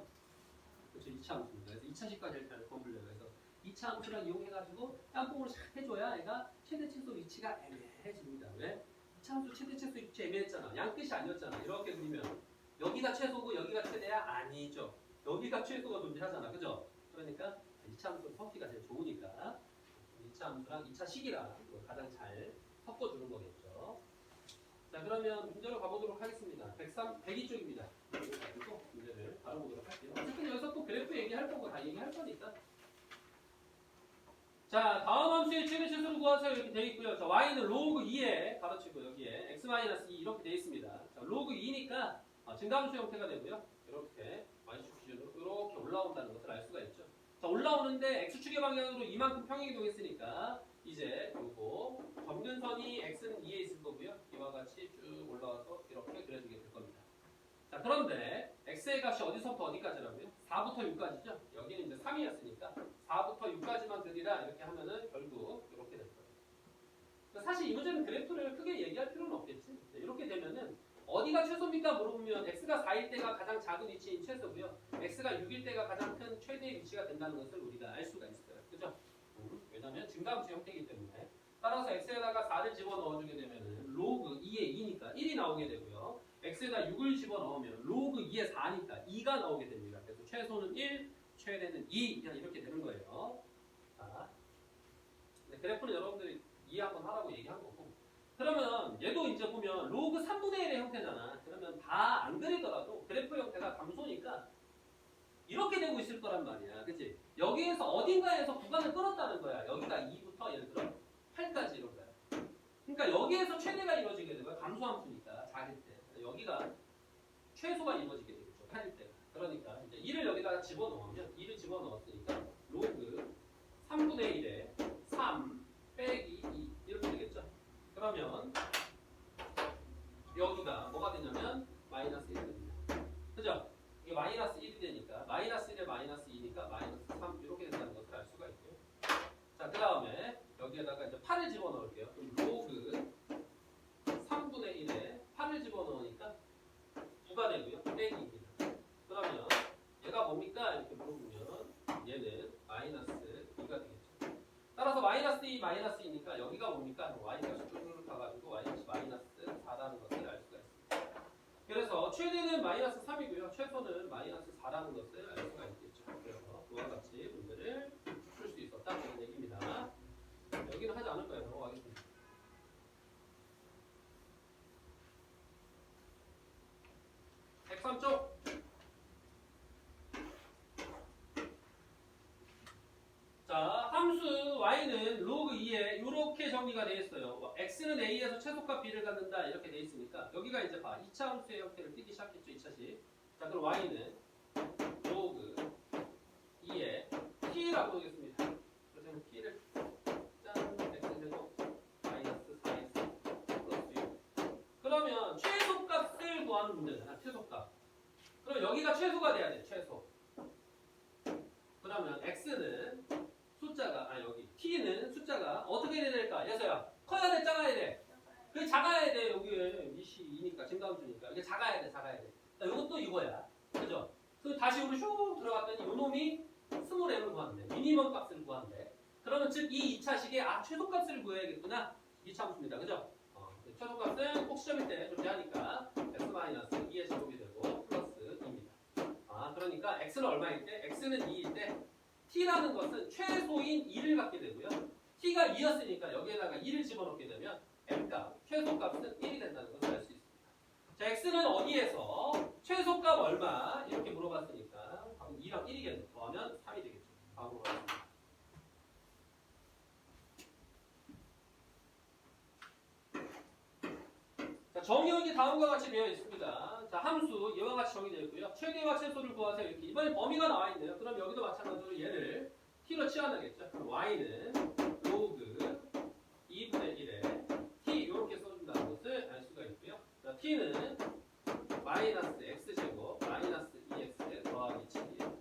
[SPEAKER 1] 그렇죠. 2차 함수입니다. 그래서 2차식까지 일단 버물려요. 그래서 2차 함수랑 이용해가지고 짬뽕을 싹 해줘야 얘가 최대 최소 위치가 애매해집니다. 왜? 2차 함수 최대 최소 위치 애매했잖아. 양끝이 아니었잖아. 이렇게 그리면 여기가 최소고 여기가 최대야? 아니죠. 여기가 최소가 존재하잖아. 그죠? 그러니까 2차 함수 섞기가 제일 좋으니까 2차 함수랑 2차 식이랑 가장 잘 섞어주는 거겠죠. 자, 그러면 문제로 가보도록 하겠습니다. 102쪽입니다. 그리고 문제를 다뤄보도록 할게요. 어쨌든 여기서 또 그래프 얘기할 거고 다 얘기할 거니까. 자, 다음 함수의 최대 최소를 구하세요. 이렇게 되어 있고요. 자, y는 로그 2에 가로치고 여기에 x-2 이렇게 되어 있습니다. 자, 로그 2니까 증가함수 형태가 되고요. 이렇게 y축 기준으로 이렇게 올라온다는 것을 알 수가 있죠. 자, 올라오는데 x축의 방향으로 이만큼 평행이동했으니까 이제 요거 점근선이 x는 2에 있을 거고요. 이와 같이 쭉 올라와서 이렇게 그려지게 될 겁니다. 자, 그런데 x의 값이 어디서부터 어디까지라고요? 4부터 6까지죠. 여기는 이제 3이었으니까 4부터 6까지만 그리라 이렇게 하면은 결국 이렇게 될 거예요. 사실 이 문제는 그래프를 크게 얘기할 필요는 없겠지. 이렇게 되면은 어디가 최소입니까? 물어보면 x가 4일 때가 가장 작은 위치인 최소고요. x가 6일 때가 가장 큰 최대의 위치가 된다는 것을 우리가 알 수가 있어요. 그죠? 왜냐면 증가함수 형태이기 때문에. 따라서 x에다가 4를 집어넣어주게 되면은 로그 2의 2니까 1이 나오게 되고요. x에다 6을 집어넣으면 로그 2의 4니까 2가 나오게 됩니다. 그래서 최소는 1, 최대는 2 그냥 이렇게 되는 거예요. 자, 그래프는 여러분들이 이해 한번 하라고 얘기한 거고. 그러면 얘도 이제 보면 로그 3분의 1의 형태잖아. 그러면 다 안 그리더라도 그래프 형태가 감소니까 이렇게 되고 있을 거란 말이야. 그치? 여기에서 어딘가에서 구간을 끊었다는 거야. 여기가 2부터 예를 들어 8까지 이런 거야. 그러니까 여기에서 최대가 이루어지게 되고요. 감소함수니까 작을 때. 여기가 최소가 이루어지게 되겠죠. 8일 때. 그러니까 이제 2를 여기다가 집어넣으면 2를 집어넣었으니까 로그 3분의 1에 3 빼기 2 이렇게 되겠죠. 그러면 여기가 뭐가 되냐면 마이너스 1이 됩니다. 그죠? 이게 마이너스 1이 되니까 마이너스 1에 마이너스 2니까 마이너스 3 이렇게 된다는 것을 알 수가 있고요. 자, 그 다음에 여기에다가 이제 8을 집어넣을게요. 그럼 로그 3분의 1에 8을 집어넣으니까 2가 되고요. 빼기 2입니다. 그러면 얘가 뭡니까? 이렇게 물어보면 얘는 마이너스 2가 되겠죠. 따라서 마이너스 2, 마이너스 2니까 여기가 뭡니까? y값이 쭉 가가지고 y값이 마이너스 4라는 것을 알 수가 있습니다. 그래서 최대는 마이너스 3이고요. 최소는 마이너스 4라는 것을 알 수가 있겠죠. 그래서 그와 같이 문제를 풀 수 있었다는 얘기입니다. 여기는 하지 않을 거예요. 넘어가겠습니다. (103쪽) 자, 함수 y는 로그 2에 이렇게 정리가 되어 있어요. x는 a에서 최소값 b를 갖는다 이렇게 되어 있으니까 여기가 이제 2차 함수의 형태를 띠기 시작했죠. 2차식. 자, 그럼 y는 로그 2에 t라고 보겠습니다. 그래서 t를 짠 x제곱 마이너스 4x 플러스 6. 그러면 최소값을 구하는 문제잖아. 최소값. 그럼 여기가 최소가 돼야 돼. 최소. 그러면 x는 숫자가 여기 t는 숫자가 어떻게 돼야 될까? 예서야 커야 돼, 작아야 돼? 그게 작아야 돼. 여기에 미시 2니까 증가함수니까 이게 작아야 돼, 작아야 돼. 이것도 이거야, 그죠? 그 다시 우리 슉 들어갔더니 요 놈이 스몰 m을 구한대, 미니멈 값을 구한대. 그러면 즉 이 2차식의 최소값을 구해야겠구나. 2차 함수입니다, 그죠? 최소값은 꼭 시험일 때 존재하니까 x-2의 제곱이 되고 플러스 2입니다. 그러니까 x는 얼마일 때? x는 2일 때 t라는 것은 최소인 2를 갖게 되고요. t가 2였으니까 여기에다가 2를 집어넣게 되면 m값, 최소값은 1이 된다는 것을 알 수 있습니다. 자, x는 어디에서 최소값 얼마 이렇게 물어봤으니까 답은 2랑 1이겠네. 더하면 3이 되겠죠. 다음으로 가겠습니다. 자, 정의역이 다음과 같이 되어 있습니다. 그죠? 자, 함수 이와 같이 정의되어 있고요. 최대와 최소를 구하세요. 이렇게 이번에 범위가 나와 있네요. 그럼 여기도 마찬가지로 얘를 t로 치환하겠죠. 그럼 y는 로그 2분의 1에 t 이렇게 써준다는 것을 알 수가 있고요. 자, t는 마이너스 x제곱 마이너스 2x 더하기 7이에요.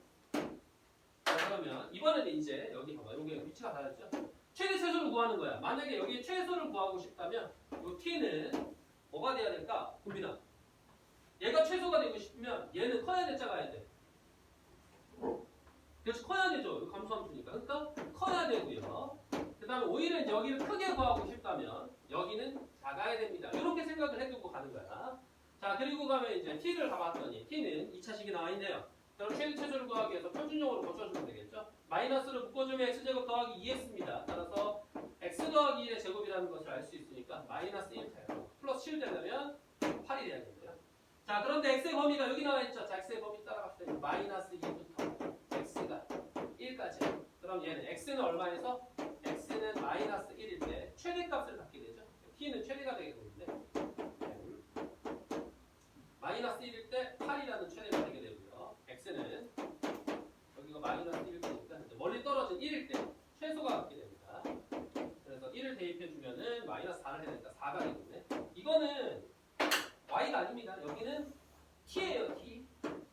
[SPEAKER 1] 자, 그러면 이번에는 이제 여기 봐봐. 여기 위치가 다르죠? 최대 최소를 구하는 거야. 만약에 여기 최소를 구하고 싶다면 이 t는 뭐가 돼야 될까? 국민아. 얘가 최소가 되고 싶으면 얘는 커야 돼, 작아야 돼? 그렇지, 커야 되죠. 이거 감소함수니까. 그러니까 커야 되고요. 그 다음에 오히려 이제 여기를 크게 구하고 싶다면 여기는 작아야 됩니다. 이렇게 생각을 해두고 가는 거야. 자, 그리고 가면 이제 t를 가봤더니 t는 2차식이 나와 있네요. 그럼 최대 최소를 구하기 위해서 표준형으로 고쳐주면 되겠죠. 마이너스를 묶어주면 x제곱 더하기 2x입니다. 따라서 x 더하기 1의 제곱이라는 것을 알 수 있으니까 마이너스 1 돼요. 플러스 7 되려면 8이 돼야겠네요. 자, 그런데 x의 범위가 여기 나와 있죠. 자, x의 범위 따라갔을 때 마이너스 2부터 x가 1까지. 그럼 얘는 x는 얼마에서? x는 마이너스 1일 때 최대값을 갖게 되죠. t는 최대가 되게 되는데 마이너스 1일 때 8이라는 최대가 되게 되고요. x는 여기가 마이너스 1일 때니까 멀리 떨어진 1일 때 최소가 갖게 됩니다. 그래서 1을 대입해주면은 마이너스 4를 해야 되니까 4가 되겠네. 이거는 y가 아닙니다. 여기는 t예요, t.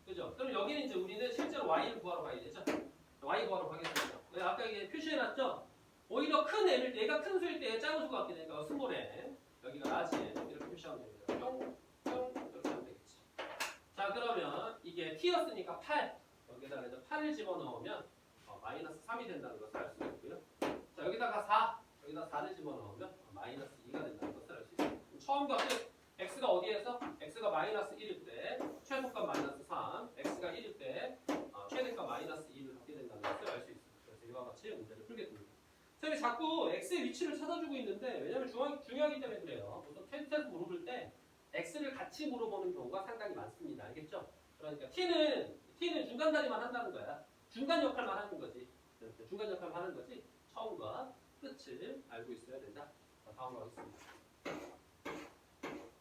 [SPEAKER 1] 그죠? 그럼 여기는 이제 우리는 실제로 y를 구하러 가야 되죠. y 구하러 가겠습니다. 아까 이게 표시해놨죠? 오히려 큰 애를, 얘가 큰 수일 때 작은 수가 갖게 되니까 스몰 n, 여기가 라지 n 이렇게 표시하면 됩니다. 뿅, 뿅 이렇게 하면 되겠지. 자, 그러면 이게 t였으니까 8. 여기다가 이제 8을 집어넣으면 마이너스 3이 된다는 것을 알 수 있고요. 자, 여기다가 4, 여기다 4를 집어넣으면 마이너스 2가 된다는 것을 알 수 있습니다. 처음과 끝. x가 어디에서? x가 마이너스 1일 때 최소값 마이너스 3, x가 1일 때 최대값 마이너스 2를 갖게 된다는 것을 알 수 있습니다. 그래서 이와 같이 문제를 풀겠습니다. 선생님이 자꾸 x의 위치를 찾아주고 있는데 왜냐하면 중요하기 때문에 그래요. 우선 테스트에서 물어볼 때 x를 같이 물어보는 경우가 상당히 많습니다. 알겠죠? 그러니까 t는 중간 다리만 한다는 거야. 중간 역할만 하는 거지. 중간 역할만 하는 거지. 처음과 끝을 알고 있어야 된다. 자, 다음으로 하겠습니다.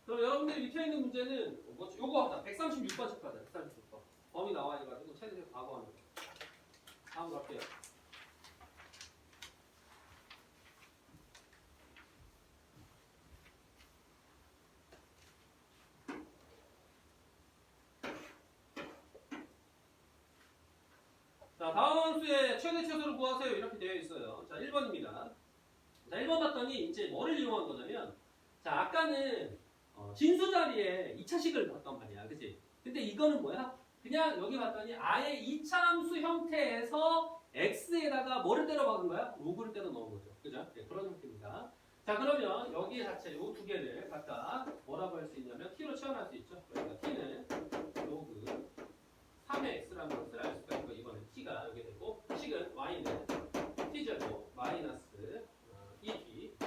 [SPEAKER 1] 그럼 여러분들이 밑에 있는 문제는 요거 하자. 136번 체크하자. 136번. 범위 나와 있어가지고 최대에서 과거하는 거. 다음으로 할게요. 자, 다음 수의 최대 최소를 구하세요. 이렇게 되어 있어요. 자, 1번입니다. 자, 1번 봤더니 이제 뭐를 이용한 거냐면, 자, 아까는 진수 자리에 2차식을 봤단 말이야. 그치? 근데 이거는 뭐야? 그냥 여기 봤더니 아예 2차 함수 형태에서 x에다가 뭐를 때려 박은 거야? 로그를 때려 넣은 거죠. 그죠? 네, 그런 형태입니다. 자, 그러면 여기 자체 요 두 개를 각각 뭐라고 할 수 있냐면 t로 치환할 수 있죠. 그러니까 t는 로그 3의 x라는 것을 알 수가 있고, 이번엔 t가 여기 되고, 식은 y는 t제곱 마이너스 2t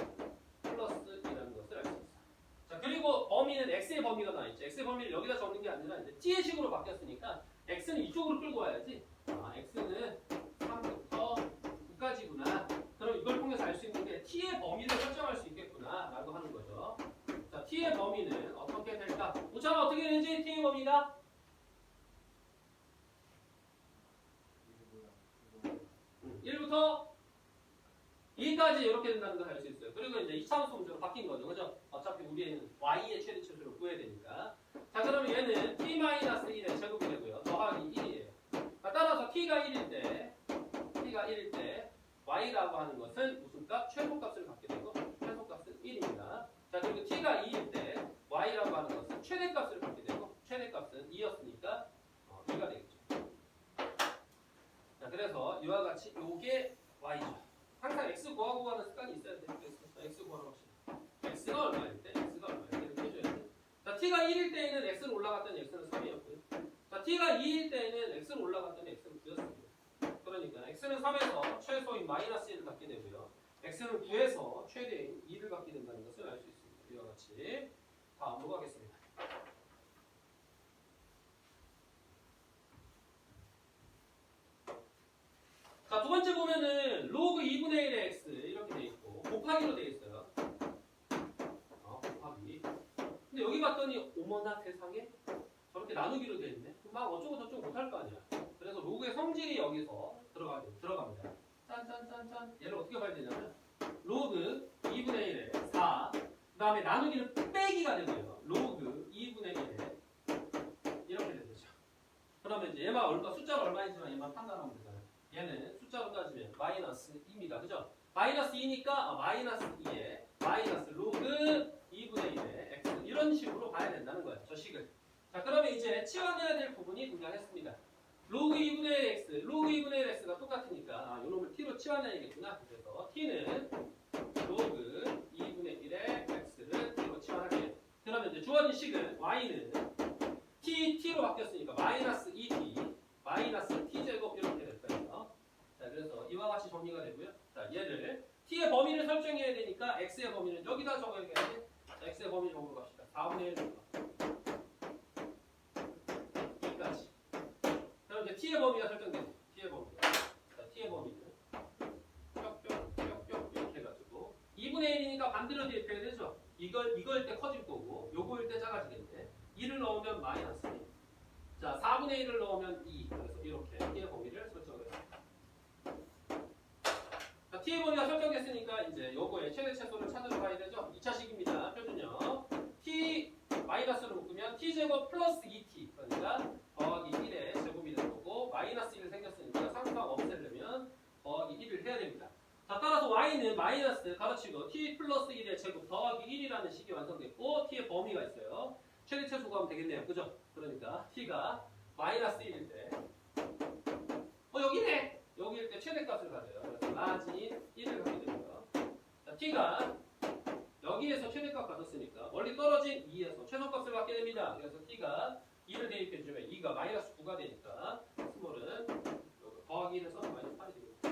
[SPEAKER 1] 플러스 2라는 것을 알 수 있어요. 자, 그리고 범위는 x의 범위가 나와 있죠. x의 범위를 여기다 적는 게 아니라 이제 t의 식으로 바뀌었으니까 x는 이쪽으로 끌고 와야지. x는 3부터 9까지구나. 그럼 이걸 통해서 알 수 있는 게 t의 범위를 설정할 수 있겠구나 라고 하는 거죠. 자, t의 범위는 어떻게 될까? 오차가 어떻게 되는지 t의 범위가 1부터 2까지 이렇게 된다는 걸 알 수 있어요. 그리고 이제 2차 함수 문제로 바뀐 거죠. 그죠? 어차피 우리는 y의 최대 최소를 구해야 되니까. 자, 그러면 얘는 t-1의 제곱이 되고요. 더하기 1이에요. 따라서 t가 1일 때 y라고 하는 것은 무슨 값? 최소값을 갖게 되고 최소값은 1입니다. 자, 그리고 t가 2일 때 y라고 하는 것은 최대값을 갖게 되고 최대값은 2였으니까 2가 되겠죠. 자, 그래서 이와 같이 요게 y죠. 항상 x 구하고 가는 습관이 있어야 돼. x 구하러 갑시다. x가 얼마일 때? x가 얼마일 때? 이렇게 해줘야 돼. 자, t가 1일 때에는 x는 올라갔더니 x는 3이었고요. 자, t가 2일 때에는 x는 올라갔더니 x는 9였습니다. 그러니까 x는 3에서 최소인 마이너스 1을 갖게 되고요. x는 9에서 최대인 2를 갖게 된다는 것을 알 수 있습니다. 이와 같이 다음으로 가겠습니다. 자, 두 번째 보면은 로그 2분의 1의 x 이렇게 돼 있고 곱하기로 돼 있어요. 곱하기. 근데 여기 봤더니 어머나 세상에 나누기로 돼 있네. 그럼 막 어쩌고 저쩌고 못할 거 아니야. 그래서 로그의 성질이 여기서 들어갑니다. 짠짠짠짠. 얘를 어떻게 봐야 되냐면 로그 2분의 1에 4. 그 다음에 나누기는 빼기가 되고요. 로그 2분의 1에 이렇게 되죠. 그러면 이제 얘만 얼마 숫자가 얼마인지만 얘만 판단하면 되잖아요. 얘는 숫자로 따지면 마이너스 2입니다. 그죠? 마이너스 2니까 마이너스 2에 마이너스 로그 2분의 1에 x 이런 식으로 봐야 된다는 거예요. 저 식을. 자, 그러면 이제 치환해야 될 부분이 등장했습니다. 로그 2분의 1 x, 로그 2분의 1 x가 똑같으니까 이놈을 t로 치환해야겠구나. 그래서 t는 로그 2분의 1의 x를 t로 치환하게. 그러면 이제 주어진 식은 y는 t로 바뀌었으니까 마이너스 2t, 마이너스 t제곱 이렇게 될 거예요. 자, 그래서 이와 같이 정리가 되고요. 자, 얘를 t의 범위를 설정해야 되니까 x의 범위는 여기다 적어야겠지. 자, x의 범위 적으러 갑시다. 4분의 1 여기까지. 그럼 이제 t의 범위가 설정되죠. t의 범위가. 자, t의 범위는 뿅뿅뿅뿅 이렇게 해가지고 2분의 1이니까 반대로 대입해야 되죠. 이거일 때 커질 거고 요거일 때 작아지겠네. 1을 넣으면 마이너스 1. 자, 4분의 1을 넣으면 2. 그래서 이렇게 t의 범위를 설정을 했습니다. 자, t의 범위가 설정됐으니까 이제 요거의 최대 최소를 찾으러 가야 되죠. 2차식입니다. 표준형. t 마이너스로 묶으면 t제곱 플러스 2t. 그러니까 더하기 1의 제곱이 될 거고 마이너스 1 생겼으니까 상수항 없애려면 더하기 1을 해야 됩니다. 자, 따라서 y는 마이너스 가로치고 t 플러스 1의 제곱 더하기 1이라는 식이 완성됐고 t의 범위가 있어요. 최대 최소 구하면 되겠네요. 그죠? 그러니까 t가 마이너스 1일 때 여기네! 여기일 때 최대값을 가져요. 그래서 라진 1을 갖게 됩니다. 자, t가 여기에서 최대값 가졌으니까 멀리 떨어진 2에서 최소값을 갖게 됩니다. 그래서 t가 2를 대입해주면 2가 마이너스 9가 되니까 스몰은 더하기 1에서 마이너스 8이 됩니다.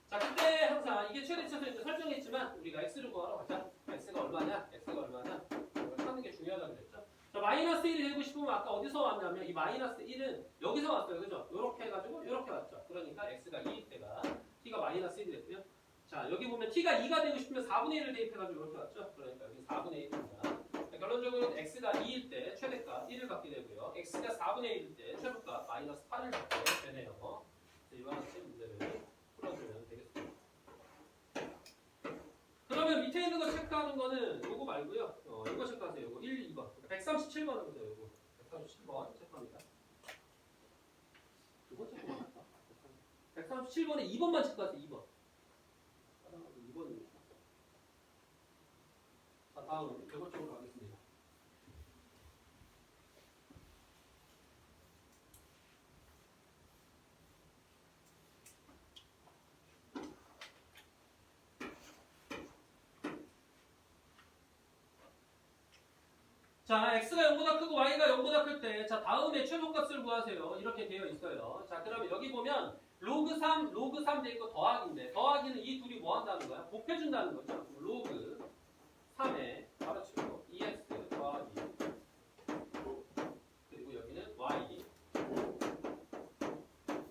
[SPEAKER 1] 자, 그때 항상 이게 최대 최소인지 설정했지만 우리가 x를 구하러 가자. x가 얼마냐? x가 얼마냐? 이걸 찾는 게 중요하다고 그랬죠. 자, 마이너스 1이 되고 싶으면 아까 어디서 왔냐면 이 마이너스 1은 여기서 왔어요. 그죠? 요렇게 해가지고 요렇게 왔죠. 그러니까 x가 2일 때가 t가 마이너스 1이 됐고요. 자, 여기 보면 t가 2가 되고 싶으면 4분의 1을 대입해가지고 이렇게 왔죠. 그러니까 여기 4분의 1입니다. 결론적으로 x가 2일 때 최대값 1을 갖게 되고요. x가 4분의 1일 때 최소값 마이너스 8을 갖게 되네요. 이와 같이 문제를 풀어주면 되겠습니다. 그러면 밑에 있는 거 체크하는 거는 요거 말고요. 이거 체크하세요. 요거 1, 2번. 137번을 보세요. 요거 137번 체크합니다. 두 번째 거 맞다. 137번에 2번만 체크하세요. 2번. 2번입니다. 자, 다음 개괄 쪽으로 가겠습니다. 자, x가 0보다 크고 y가 0보다 클 때, 자, 다음에 최소값을 구하세요. 이렇게 되어 있어요. 자, 그러면 여기 보면 로그 3 돼 있고 더하기인데, 더하기는 이 둘이 뭐 한다는 거야? 곱해준다는 거죠. 로그 3에 가로치고 2x 더하기 그리고 여기는 y.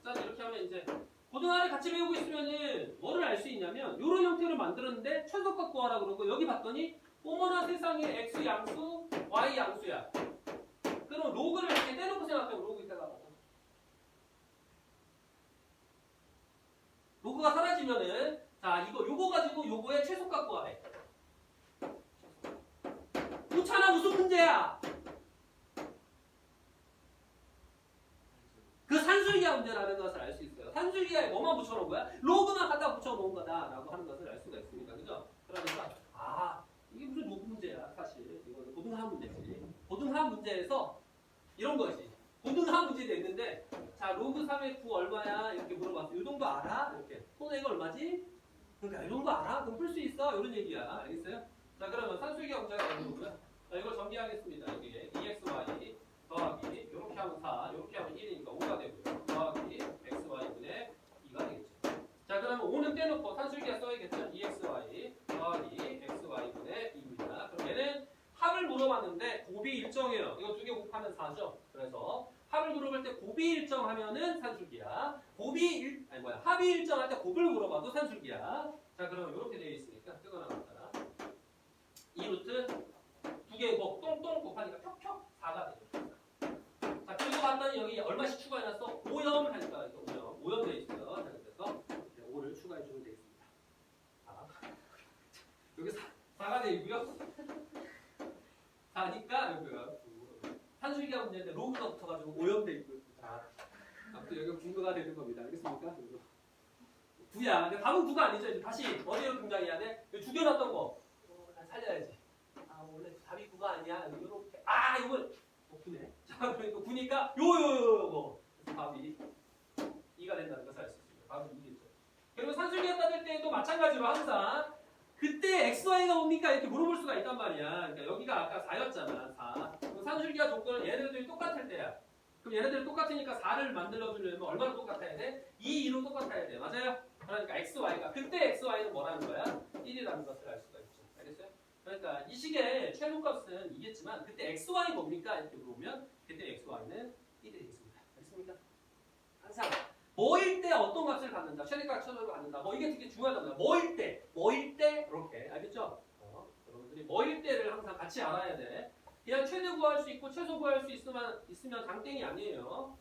[SPEAKER 1] 자, 이렇게 하면 이제 고등어를 같이 배우고 있으면은 뭐를 알 수 있냐면 이런 형태를 만들었는데 최소값 구하라 그러고 여기 봤더니 어머나 세상에 x 양수, y 양수야. 그럼 로그를 이렇게 떼놓고 생각하면 로그 있다가 로그가 사라지면은 자 이거 요거 가지고 요거의 최소값 구하래. 그렇잖아. 무슨 문제야? 그 산술기하 문제라는 것을 알 수 있어요. 산술기하에 뭐만 붙여놓은 거야? 로그만 갖다 붙여놓은 거다라고 하는 것을 알 수가 있습니다. 그죠? 그러니까 이게 무슨 로그 문제야 사실. 이거는 고등학업 문제지. 고등학업 문제에서 이런 거지. 고등학업 문제도 있는데 자 로그 3의 9 얼마야? 이렇게 물어봤어. 이 정도 알아? 이렇게. 토네가 얼마지? 그러니까 이 정도 알아? 그럼 풀 수 있어? 이런 얘기야. 알겠어요? 자 그러면 산술기하 문제가 되는 거고요. 자 이걸 정리하겠습니다. 여기에 2xy 더하기 이렇게 하면 4, 이렇게 하면 1이니까 5가 되고요. 더하기 xy분의 2가 되겠죠. 자 그러면 5는 떼놓고 산술기하 써야겠죠. 2xy 더하기 xy분의 2입니다. 그럼 얘는 합을 물어봤는데 곱이 일정해요. 이거 두 개 곱하면 4죠. 그래서 합을 물어볼 때 곱이 일정하면은 산술기하. 합이 일정할 때 곱을 물어봐도 산술기하. 자 그러면 이렇게 되어 있으니까 뜨거나갔다가 2루트 두 개 곱 똥똥 곱하니까 톡톡 4가 되죠. 자 봤더니 여기 얼마씩 추가해놨어? 5염 하니까 이렇게 5염 돼 있어요. 자, 그래서 이렇게 5를 추가해주면 되겠습니다. 자, 여기 4가 되고요. 4니까 여기가 산술기가 문제인데 로그가 붙어가지고 5염 돼 있고요. 자, 아무튼 여기가 분모가 되는 겁니다. 알겠습니까? 9야. 근데 답은 9가 아니죠. 이제 다시 어디로 등장해야 돼? 죽여놨던 거. 살려야지. 아, 원래 답이 9가 아니야. 이렇게. 아, 이걸 9네. 자, 그러니까 9니까 요거. 그래서 답이 2가 된다는 것을 알 수 있습니다. 답은 2겠죠. 그리고 산술기가 따질 때도 마찬가지로 항상 그때 XY가 뭡니까? 이렇게 물어볼 수가 있단 말이야. 그러니까 여기가 아까 4였잖아. 4. 그럼 산술기가 조건은 얘네들이 똑같을 때야. 그럼 얘네들이 똑같으니까 4를 만들어주려면 얼마나 똑같아야 돼? 2, 2로 똑같아야 돼. 맞아요? 그러니까 XY가 그때 XY는 뭐라는 거야? 1이라는 것을 알 수가 있죠. 알겠어요? 그러니까 이 식의 최소값은 2겠지만 그때 XY 뭡니까? 이렇게 물어보면 그때 XY는 1이 되겠습니다. 알겠습니까? 항상 뭐일 때 어떤 값을 갖는다. 최대값 최소를 갖는다. 뭐 이게 되게 중요하잖아요. 뭐일 때 이렇게 알겠죠? 여러분들이 뭐일 때를 항상 같이 알아야 돼. 그냥 최대 구할 수 있고 최소 구할 수 있으면 장땡이 아니에요.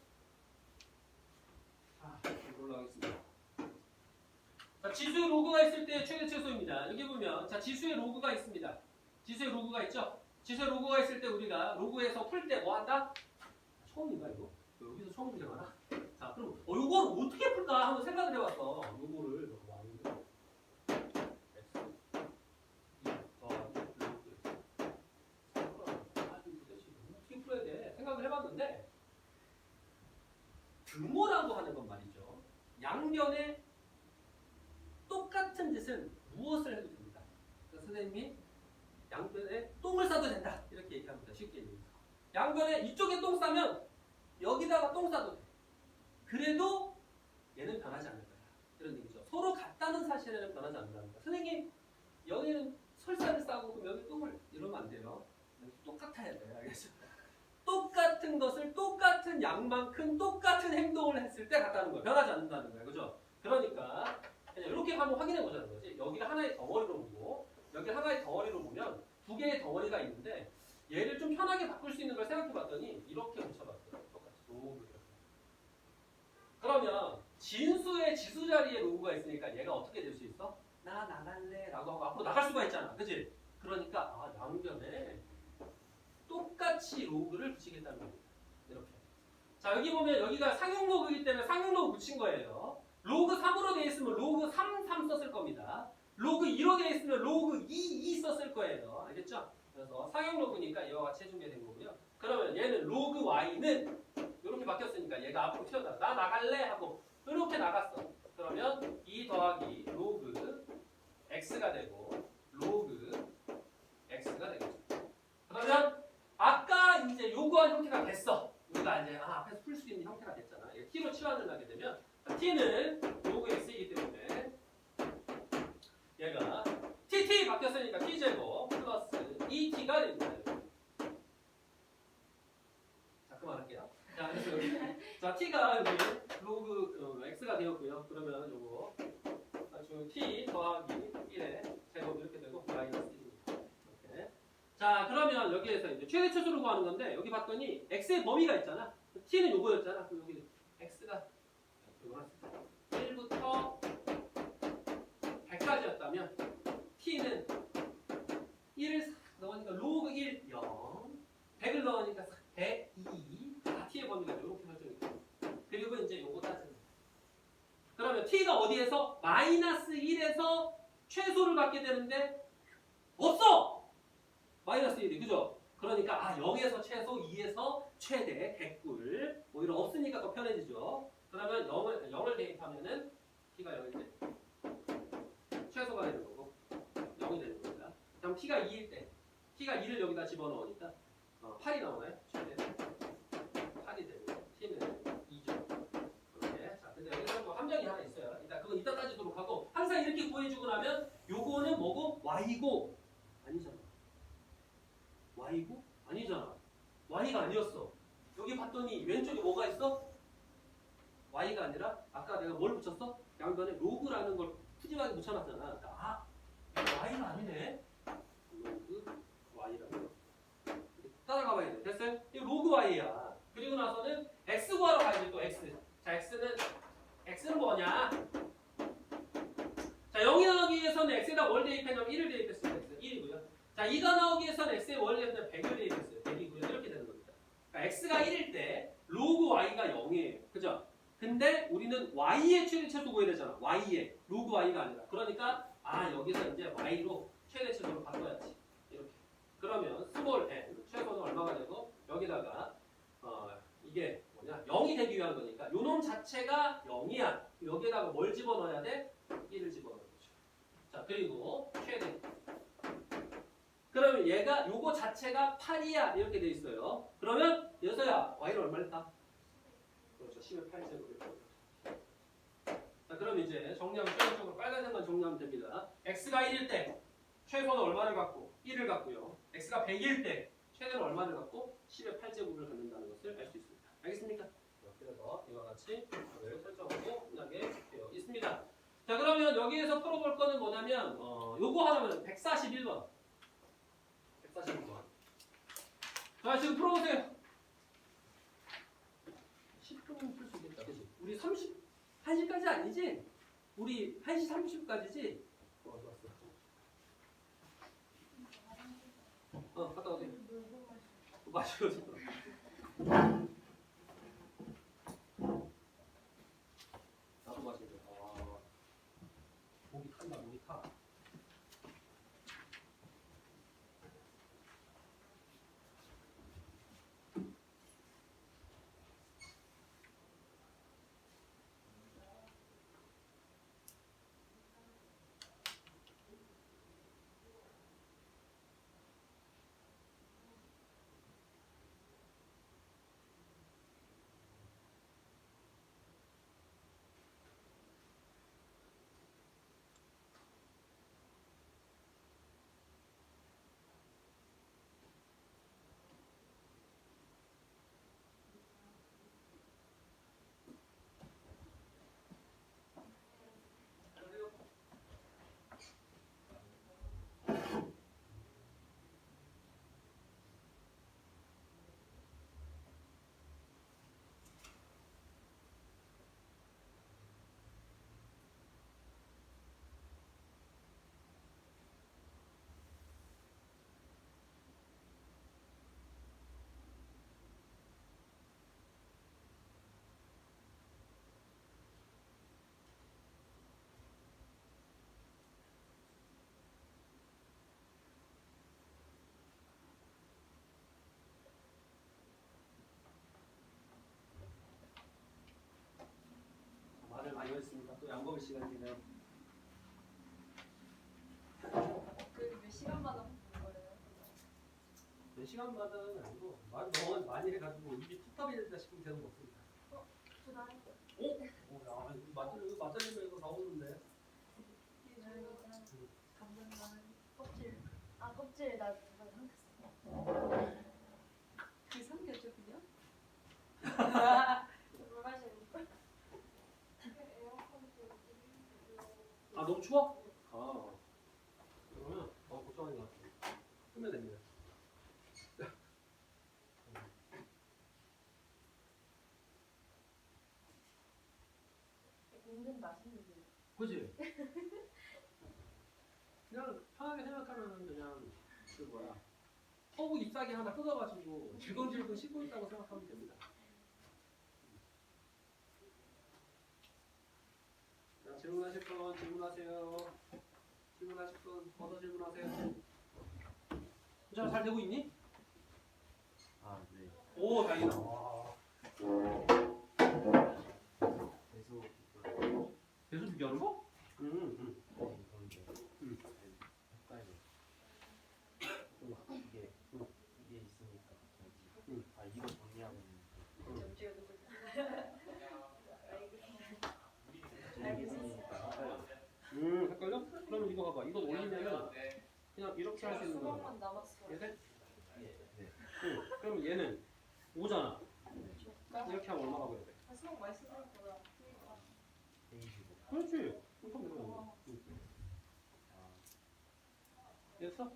[SPEAKER 1] 자, 올라가겠습니다. 자, 지수의 로그가 있을 때 최대 최소입니다. 여기 보면 자, 지수의 로그가 있습니다. 지수의 로그가 있죠? 지수의 로그가 있을 때 우리가 로그에서 풀 때 뭐 한다? 처음인가 이거? 여기서 처음 들어가나? 자, 그럼 요걸 어떻게 풀까 한번 생각을 해봤어. 요거를 어떻게 풀어야 돼? 생각을 해봤는데 등호라고 하는 건 말이죠. 양변에 똑같은 짓은 무엇을 해도 됩니다. 그래서 선생님이 양변에 똥을 싸도 된다 이렇게 얘기합니다. 쉽게 얘기해서 양변에 이쪽에 똥 싸면 여기다가 똥 싸도 돼. 그래도 얘는 변하지 않을 거야. 이런 얘기죠. 서로 같다는 사실에는 변하지 않는다는 거야. 선생님 여기는 설사를 싸고 그럼 여기 똥을 이러면 안 돼요. 똑같아야 돼. 알겠죠? 똑같은 것을 똑같은 양만큼 똑같은 행동을 했을 때 같다는 거야. 변하지 않는다는 거야. 그죠? 그러니까 그냥 이렇게 한번 확인해 보자는 거지. 여기가 하나의 덩어리로 보고 여기 하나의 덩어리로 보면 두 개의 덩어리가 있는데 얘를 좀 편하게 바꿀 수 있는 걸 생각해 봤더니 이렇게 붙여봤어요. 똑같이 로그 이렇게. 그러면 진수의 지수 자리에 로그가 있으니까 얘가 어떻게 될 수 있어? 나 나갈래 라고 하고 앞으로 나갈 수가 있잖아. 그치? 그러니까 아, 양변에 똑같이 로그를 붙이겠다는 겁니다. 이렇게. 자, 여기 보면 여기가 상용 로그이기 때문에 상용 로그 붙인 거예요. 로그 3으로 되어 있으면 로그 3 썼을 겁니다. 로그 2로 되어 있으면 로그 2 썼을 거예요. 알겠죠? 그래서 상용 로그니까 이와 같이 해주게 된 거고요. 그러면 얘는 로그 y는 이렇게 바뀌었으니까 얘가 앞으로 튀어나가. 나 나갈래? 하고 이렇게 나갔어. 그러면 2 더하기 로그 x가 되고 로그 x가 되겠죠. 그러면 아까 이제 요구한 형태가 됐어. 우리가 이제 앞에서 풀 수 있는 형태가 됐잖아. t로 치환을 하게 되면 t는 로그 x이기 때문에 얘가 tt 바뀌었으니까 t제곱 플러스 2t가 됩니다. 자, 그만할게요. 자, 그래서 여기 자, t가 여기 로그 x가 되었고요. 그러면 요거 아주 t 더하기 1의 제곱 이렇게 되고 마이너스 1입니다. 이렇게. 자, 그러면 여기에서 이제 최대 최소로 구하는 건데 여기 봤더니 x의 범위가 있잖아. t는 요거였잖아. 그럼 여기 x가 1부터 100까지였다면 t는 1을 싹 넣으니까 로그 1, 0 100을 넣으니까 102 다 t의 범위가 이렇게 설정이 돼요. 그리고 이제 요거 따지는 거예요. 그러면 t가 어디에서? 마이너스 1에서 최소를 받게 되는데 없어! 마이너스 1이 그죠? 그러니까 0에서 최소, 2에서 최대, 개꿀 뭐 이런 없으니까 더 편해지죠. 그러면 0을 대입하면은 t가 0일 때 최소가 되는 거고 0이 되는 겁니다. 그럼 t가 2일 때 t가 2를 여기다 집어넣으니까 8이 나오나요? 최대 8이 되고 t는 2죠. 이렇게. 자, 근데 여기서 뭐 함정이 하나 있어요. 그건 이따 따지도록 하고 항상 이렇게 구해주고 나면 요거는 뭐고? y고 아니잖아. y고? 아니잖아. y가 아니었어. 여기 봤더니 왼쪽에 뭐가 있어? y가 아니라 아까 내가 뭘 붙였어? 양변에 로그라는 걸 푸짐하게 붙여놨잖아. y가 아니네. 로그 y라고. 따라가 봐야 돼. 됐어요? 이 로그 y야. 그리고 나서는 x 구하러 가야지 또 x. 자, x는 뭐냐? 자, 0이 나오기 위해서는 x에다 뭘 대입했냐면 1을 대입했으면 x 1이고요. 자, 2가 나오기 위해서는 x에 뭘 대입했냐면 100을 대입했어요. 100이고요. 이렇게 되는 겁니다. 그러니까 x가 1일 때 로그 y가 0이에요. 그죠? 근데 우리는 y의 최대치수 구해야 되잖아. y의 로그 y가 아니라. 그러니까 여기서 이제 y로 최대치수로 바꿔야지. 이렇게. 그러면 스몰 n 최소는 얼마가 되고 여기다가 이게 뭐냐? 0이 되기 위한 거니까 요놈 자체가 0이야. 여기에다가 뭘 집어넣어야 돼? 1을 집어넣는 거죠. 자, 그리고 최대. 그러면 얘가 요거 자체가 8이야. 이렇게 돼 있어요. 그러면 여서야 y를 얼마 했다? 그렇죠. 10의 8제곱. 자, 그럼 이제 정리하면 최종적으로 빨간색만 정리하면 됩니다. x가 1일 때 최소는 얼마를 갖고? 1을 갖고요. x가 100일 때 최대는 얼마를 갖고? 10의 8제곱을 갖는다는 것을 알 수 있습니다. 알겠습니까? 그래서 이와 같이 답을 설정하고 끝나게 되어 있습니다. 자, 그러면 여기에서 풀어볼 거는 뭐냐면 요거 하나면 141번. 141번. 자, 지금 풀어보세요. 10분은 풀 수 있겠다. 그치? 우리 1시까지 아니지? 우리 1시 30분까지지? 좋았어. 갔다 오세요. 마셔도 나도 마시고. 목이 탄다, 목이 타. 말을 많이 했습니다. 또 양보할 시간이네요.
[SPEAKER 3] 몇 시간마다 보는 거예요?
[SPEAKER 1] 몇 시간마다는 아니고 말 너무 많이 해가지고 입이 텁텁이 된다 싶으면 계속 먹습니다.
[SPEAKER 3] 저도 할 거예요.
[SPEAKER 1] 야, 맞들리면 이거 나오는데.
[SPEAKER 3] 감정만 껍질 나 그거 삼켰어.
[SPEAKER 4] 그 삼겹죠 그냥?
[SPEAKER 3] 물 마시는 거.
[SPEAKER 1] 너무 추워? 그러면 걱정하지 마세요. 끄면 됩니다.
[SPEAKER 3] 은근 맛있는데.
[SPEAKER 1] 그지? 그냥 편하게 생각하면 그냥 그 뭐야 허브 잎사귀 하나 뜯어가지고 질겅질겅 씹고 있다고 생각하면 됩니다. 자, 질문하실 분 질문하세요. 질문하실 분 어서 질문하세요. 괜찮아, 잘 되고 있니?
[SPEAKER 2] 네.
[SPEAKER 1] 오, 다행이다. 와.
[SPEAKER 2] 계속
[SPEAKER 1] 계속 비교하는 거?
[SPEAKER 2] 그런데 헷갈려. 이게 있으니까 이거 정리하고 있는데
[SPEAKER 3] 점주가 누굴?
[SPEAKER 2] 이게 있으니까 헷갈려.
[SPEAKER 1] 헷갈려? 그러면 이거 봐봐. 이거 올리면은 그냥 이렇게 할 수 있는 거야.
[SPEAKER 3] 수박만 남았어.
[SPEAKER 1] 얘네?
[SPEAKER 2] 네.
[SPEAKER 1] 그럼 얘는 5잖아. 이렇게 하면 얼마가 돼야 돼?
[SPEAKER 3] 수박 맛있을 거다.
[SPEAKER 2] 베이지고
[SPEAKER 1] 그렇지. 엄청 되는 거. 됐어?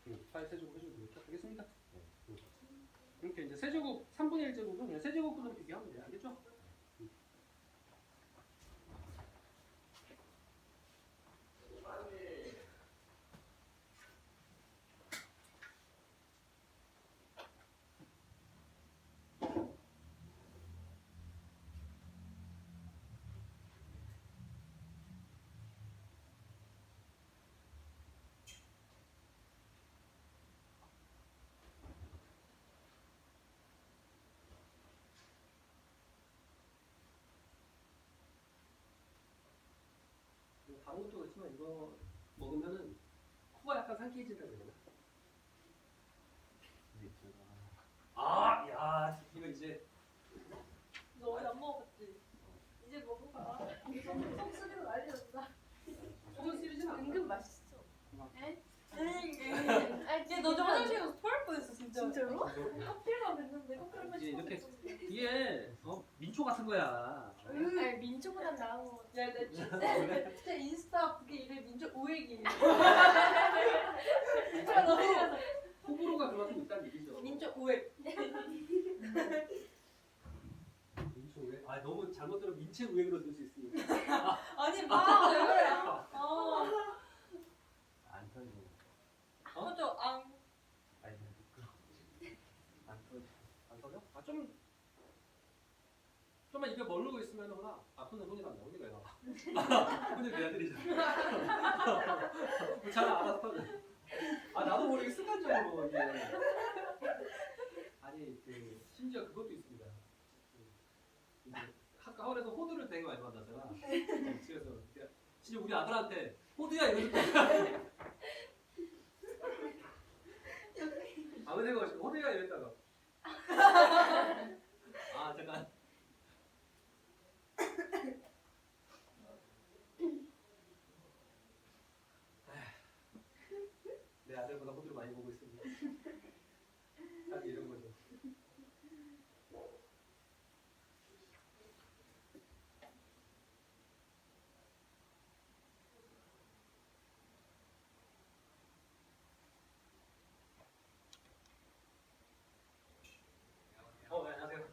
[SPEAKER 2] 네.
[SPEAKER 1] 잘 세제곱 해주면 되겠죠? 알겠습니까?
[SPEAKER 2] 네.
[SPEAKER 1] 이렇게 이제 세제곱 3번 3분의 1 제곱은 그냥 세제곱근으로 비교하면 돼. 알겠죠? 다른 것도 그렇지만 이거 먹으면은 코가 약간 상쾌해진다 그러나?
[SPEAKER 2] 근데 제가
[SPEAKER 1] 아, 야, 이거 이제
[SPEAKER 3] 너 어제 안 먹었지? 이제 먹어봐. 속 쓰리고 난리났다.
[SPEAKER 1] 소금 쓰리진 않아.
[SPEAKER 3] 은근 맛있어.
[SPEAKER 4] 에?
[SPEAKER 3] 아니,
[SPEAKER 4] 너 좀 화장실 가서 토할 뻔했어 진짜.
[SPEAKER 3] 진짜로? 커피만 냈는데 커피를
[SPEAKER 1] 이제
[SPEAKER 3] 마시고
[SPEAKER 1] 이렇게 이게 민초 같은 거야.
[SPEAKER 3] 아니 민초보단 나은 거 같아.
[SPEAKER 4] 야, 나 진짜 인스타 그게 이래 민족 우액이. 진짜 너무
[SPEAKER 1] 호불호가 그만큼 있다는 얘기죠.
[SPEAKER 4] 민족 우액.
[SPEAKER 1] 민초 우액. 아 너무 잘못 들으면 민체 우액으로 들을 수 있으니까.
[SPEAKER 4] 아니 민족 왜 그래? 아,
[SPEAKER 2] 안 터져.
[SPEAKER 4] 맞아. 안.
[SPEAKER 2] 아니 미끄러. 안 터져.
[SPEAKER 1] 안 터져? 아 좀만 입에 머르고 있으면 허나 아픈 손이 난다. 손이 왜 나와? 손이 왜 안 들리잖아. 잘 알아서 터져. 아 나도 모르게 습관적으로 이게. 아니 그 심지어 그것도 있습니다. 이제 학원에서 호두를 되게 많이 만나잖아. 집에서 진짜 우리 아들한테 호두야 이러니까 아무 생각 없이 호두야 이랬다가 아 잠깐 내 아들보다 호두를 많이 보고 있습니다. 딱 이런 거죠. 네, 안녕하세요.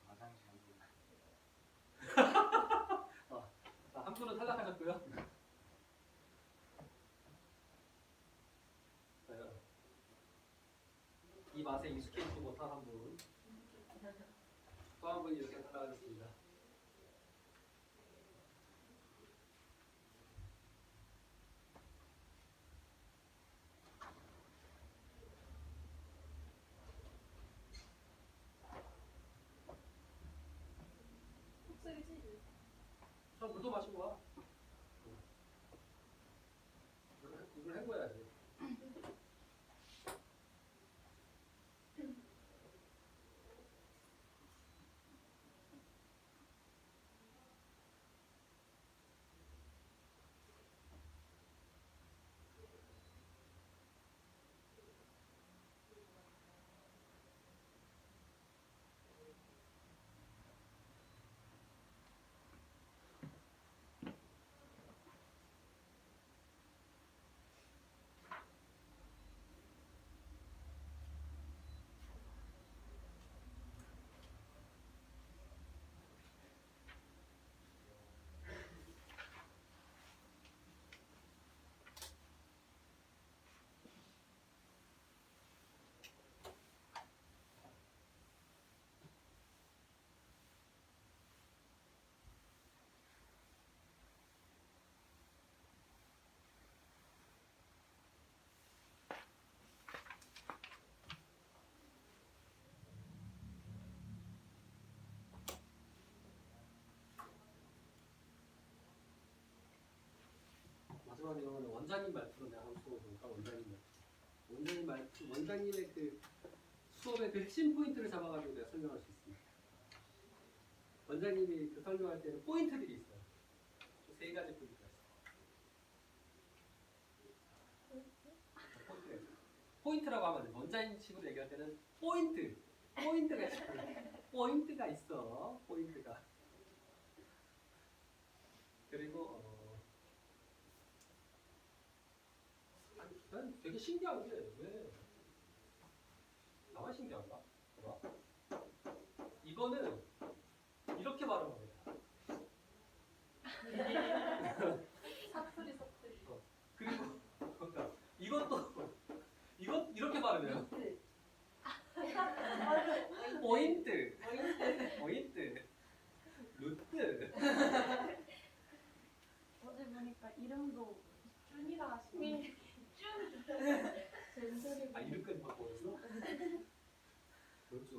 [SPEAKER 2] 화장실 한 번.
[SPEAKER 1] 자, 한 분은 탈락하셨고요. 이 맛에 익숙해지지 못한 한 분. 또 한 분이 이렇게 탈락하셨습니다.
[SPEAKER 3] 속쓰리지?
[SPEAKER 1] 저 물도 마시고 와. 이걸 헹궈야지. 마지막 경우는 원장님 말투로 내가 한번 써볼까? 원장님 말투, 원장님의 그 수업의 그 핵심 포인트를 잡아가지고 내가 설명할 수 있습니다. 원장님이 그 설명할 때는 포인트들이 있어요. 세 가지 포인트가 있어요. 포인트라고 하면 원장님식으로 얘기할 때는 포인트가 있어요. 포인트가 있어. 포인트가. 그리고 아니, 난 되게 신기한 게 왜 나만 신기한가? 봐봐. 이거는 이렇게 발음합니다.
[SPEAKER 4] 사투리 사투리.
[SPEAKER 1] 그리고 그러니까 이것도 이것 이렇게 발음해요. 포인트, 포인트, 루트.
[SPEAKER 4] 어제 보니까 이름도 준이라 하시네. 준.
[SPEAKER 1] 아 이름까지 바꿔줬어? 루트.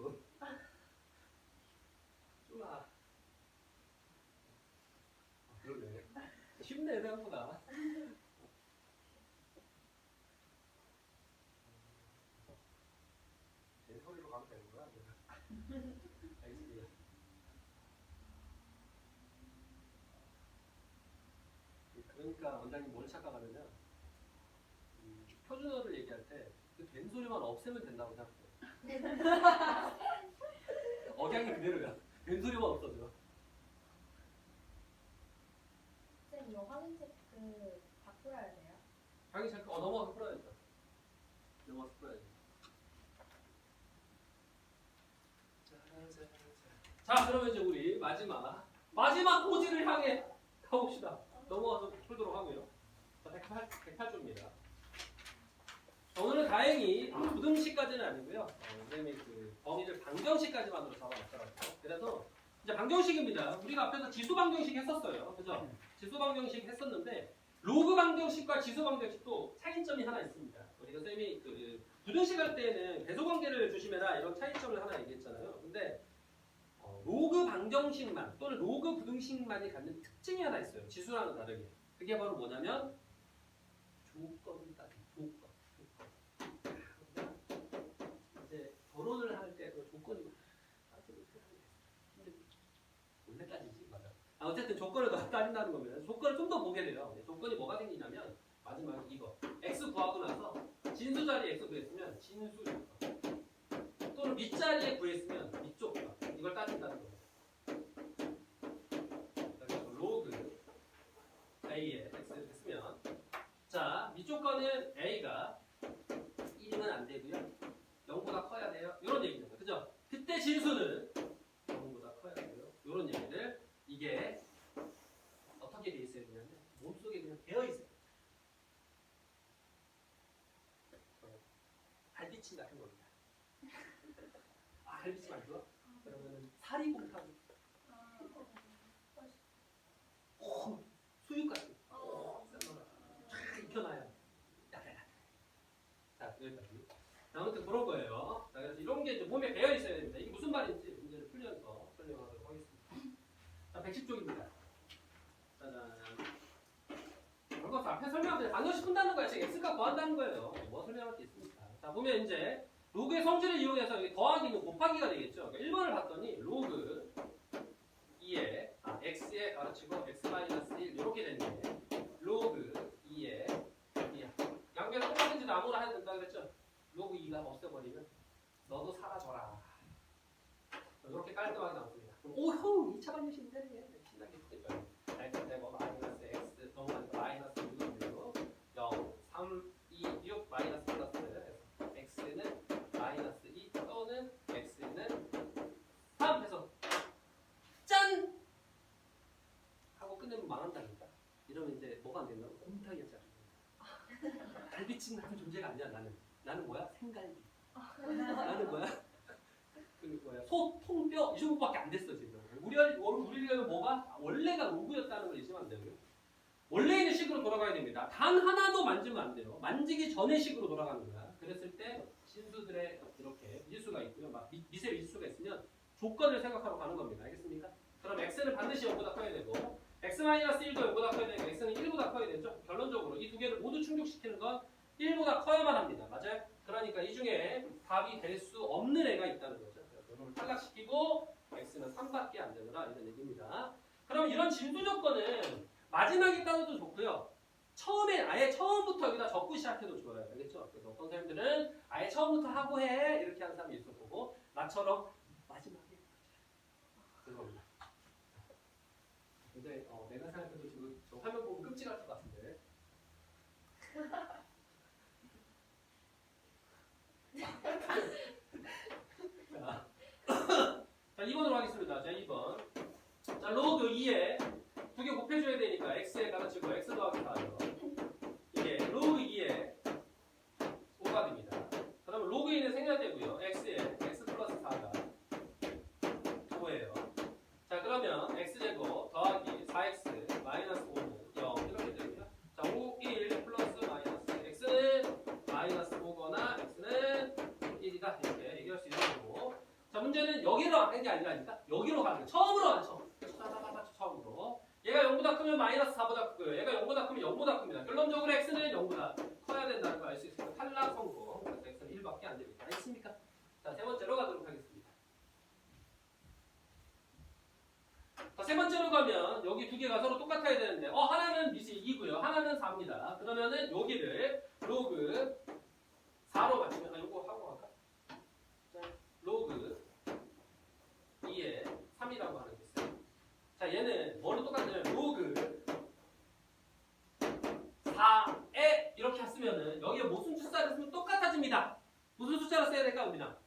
[SPEAKER 1] 쭈아. 그러네. 쉽네 생각보다. 제 소리로 가면 되는 거야? 알겠습니다. 그러니까 원장님 뭘 착각하느냐? 표준어를 얘기할 때 그 된 소리만 없애면 된다고 생각해요. 억양이 그대로야. 된 소리만 없어져.
[SPEAKER 5] 쌤, 이거 확인 체크 다 풀어야 돼요?
[SPEAKER 1] 자기 잠깐 넘어가서 풀어야죠. 넘어가서 풀어야죠. 자, 그러면 이제 우리 마지막 고지를 향해 가봅시다. 넘어가서 풀도록 하고요. 자, 108조입니다. 오늘은 다행히 부등식까지는 아니고요. 선생님이 그 범위를 방정식까지만으로 잡아놨더라고요. 그래서 이제 방정식입니다. 우리가 앞에서 지수 방정식 했었어요. 그죠? 지수 방정식 했었는데 로그 방정식과 지수 방정식도 차이점이 하나 있습니다. 우리가 선생님이 그 부등식 할 때는 배소관계를 조심해라 이런 차이점을 하나 얘기했잖아요. 근데 로그 방정식만 또는 로그 부등식만이 갖는 특징이 하나 있어요. 지수랑은 다르게. 그게 바로 뭐냐면 조건을 따진 조건. 이제 결혼을 할 때 그 조건이 원래 따지지 맞아. 어쨌든 조건을 더 따진다는 겁니다. 조건을 좀 더 보게 돼요. 조건이 뭐가 생기냐면 마지막에 이거 x 구하고 나서 진수 자리에 x 구했으면 진수 조건 또는 밑자리에 구했으면 밑쪽 값 이걸 따진다는 겁니다. 그래서 로그 a에 x를 했으면 자 밑쪽 거는 a가 1이면 안 되고요. 0보다 커야 돼요. 이런 얘기잖아요. 그죠? 그때 진수는 0보다 커야 돼요. 이런 얘기를 이게 어떻게 돼 있어야 되냐면 몸속에 그냥 배어 있어요. 갈비찜 같은 겁니다. 아, 갈비찜 안 좋아? 그러면은 사리곰탕. 수육 같은 거. 쫙 익혀놔요. 야야야. 자, 여기까지. 아무튼 그런 거예요. 자, 그래서 이런 게 이제 몸에 배어 있어야 됩니다. 이게 무슨 말인지 문제를 풀면서 설명하도록 하겠습니다. 자, 110쪽입니다. 짜잔. 별거 없어. 앞에 설명하면 방정식 푼다는 거야. 지금 x값 구한다는 거예요. 뭐 설명할 게 있습니까? 자, 보면 이제 로그의 성질을 이용해서 여기 더하기는 곱하기가 되겠죠. 그러니까 1번을 봤더니 로그 2에 x에 가르치고 x-1 이렇게 됐네. 로그 2에 양변 똑같은지도 아무나 해도 된다 그랬죠. 로그 2가 없애버리면 너도 사라져라. 이렇게 깔끔하게 나옵니다. 오, 형 2차 방정식인데 신나게 했겠죠. x 제곱 마이너스 x 넘어가니까 마이너스 6이고 0, 3, 2, 6 마이너스 플러스 해서 x는 마이너스 2 또는 x는 3 해서 짠! 하고 끝내면 망한다니까. 이러면 이제 뭐가 안 된다고? 곰탕이 안 된다. 갈비찜 같은 존재가 아니야 나는. 나는 뭐야? 생갈비. 나는 뭐야? 그 뭐야? 소, 통뼈 이 정도밖에 안 됐어 지금. 우리가 뭐가 원래가 로그였다는 걸 잊으면 안 되고요. 원래 있는 식으로 돌아가야 됩니다. 단 하나도 만지면 안 돼요. 만지기 전의 식으로 돌아가는 거야. 그랬을 때 진수들의 이렇게 밀수가 있고요. 막 미세 밀수가 있으면 조건을 생각하러 가는 겁니다. 알겠습니까? 그럼 x는 반드시 0보다 커야 되고 x-1도 0보다 커야 되고 x는 1보다 커야 되죠. 결론적으로 이 두 개를 모두 충족시키는 건 1보다 커야만 합니다. 맞아요? 그러니까 이 중에 답이 될 수 없는 애가 있다는 거죠. 그래서 이놈을 탈락시키고 x는 3밖에 안 되더라 이런 얘기입니다. 그럼 이런 진수 조건은 마지막에 따져도 좋고요. 처음에 아예 처음부터 여기다 적고 시작해도 좋아요. 알겠죠? 그래서 어떤 사람들은 아예 처음부터 하고 해 이렇게 하는 사람이 있을 거고 나처럼 마지막에 죄송합니다. 근데 내가 생각해도 지금 저 화면 보면 끔찍할 것 같은데. 자, 2번으로 하겠습니다. 자, 2번. 자, 로그 2에 두 개 곱해줘야 되니까 x에 가르치고 x 더하기 4요. 이게 로그 2에 5가 됩니다. 그러면 로그 2는 생략되고요. x에 x 플러스 4가 5예요. 자, 그러면 x제곱 더하기 4x 마이너스 5는 0 이렇게 되고요. 자, 5, 1 플러스 마이너스 x는 마이너스 5거나 x는 1이다 이렇게 얘기할 수 있는 거고. 자, 문제는 여기로 하는 게 아니라니까 여기로 가는 거예요. 처음으로 가는 처음으로. 얘가 0보다 크면 마이너스 4보다 크고요. 얘가 0보다 크면 0보다 큽니다. 결론적으로 x는 0보다 커야 된다는 걸 알 수 있으니까 탈락 성공. 그래서 x는 1밖에 안 됩니다. 알겠습니까? 자, 세 번째로 가도록 하겠습니다. 자, 세 번째로 가면 여기 두 개가 서로 똑같아야 되는데 하나는 미시 2고요. 하나는 4입니다. 그러면은 여기를 로그 4로 맞추면 요거 하고 갈까? 자, 로그 2에 3이라고 하는 게 있어요. 자, 얘는 뭐로 똑같냐면 로그 4에 이렇게 쓰면은 여기에 무슨 숫자를 쓰면 똑같아집니다. 무슨 숫자를 써야 될까, 우리나?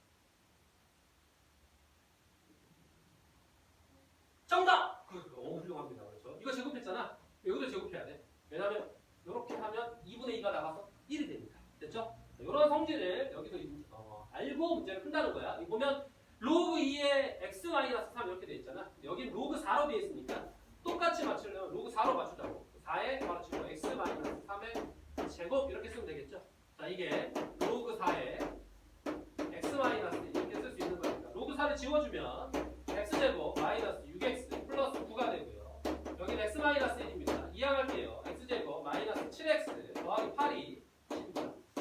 [SPEAKER 1] 정답! 너무 훌륭합니다. 그렇죠? 이거 제곱했잖아. 여기도 제곱해야 돼. 왜냐면 이렇게 하면 2분의 2가 나가서 1이 됩니다. 됐죠? 이런 성질을 여기서 알고 문제를 푼다는 거야. 이거 보면 로그 2에 x-3 이렇게 돼 있잖아. 여기 로그 4로 돼 있으니까 똑같이 맞추려면 로그 4로 맞추자고. 4에 맞추고 x-3의 제곱 이렇게 쓰면 되겠죠. 자, 이게 로그 4에 x-1 이렇게 쓸 수 있는 거니까 로그 4를 지워주면 x제곱 마이너스 6x 플러스 9가 되고요. 여기는 x-1입니다. 이항할게요. x제곱 마이너스 7x 더하기 8이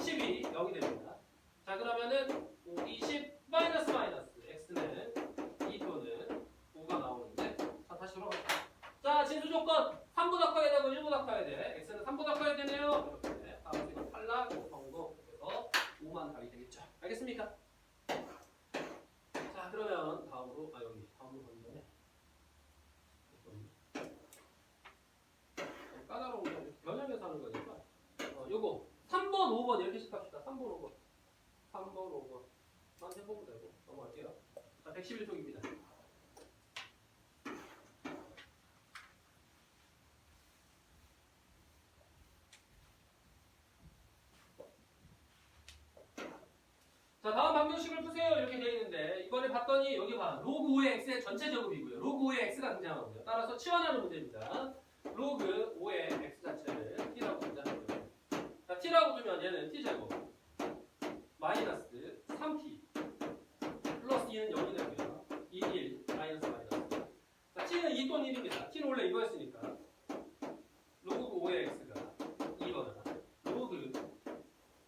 [SPEAKER 1] 12, 0이 됩니다. 자, 그러면은 20 마이너스 x는 2 또는 5가 나오는데 자, 다시 돌아갈게요. 자, 진수 조건 3보다 커야 되고 1보다 커야 돼. x는 3보다 커야 되네요. 이렇게 다음에 탈락, 성공. 그래서 5만 답이 되겠죠. 알겠습니까? 자, 그러면 다음으로 여기 다음으로 가는 거네. 까다로운 거 변형해서 하는 거니까 요거 3번, 5번 이렇게 시작합시다. 3번, 5번. 3번, 5번. 만 해보면 되고 넘어갈게요. 자, 111쪽입니다. 자, 다음 방정식을 푸세요. 이렇게 되어 있는데 이번에 봤더니 여기 봐. 로그 5의 x의 전체 제곱이고요. 로그 5의 x가 등장하고요. 따라서 치환하는 문제입니다. 로그 5의 x 자체를 t라고 두자는 거예요. 자, t라고 두면 얘는 t제곱 마이너스 3t 플러스 2는 0이 되고요. 2, 1 마이너스 마이너스. 자, t는 2 또는 1입니다. t는 원래 이거였으니까 로그 5의 x가 2거나 로그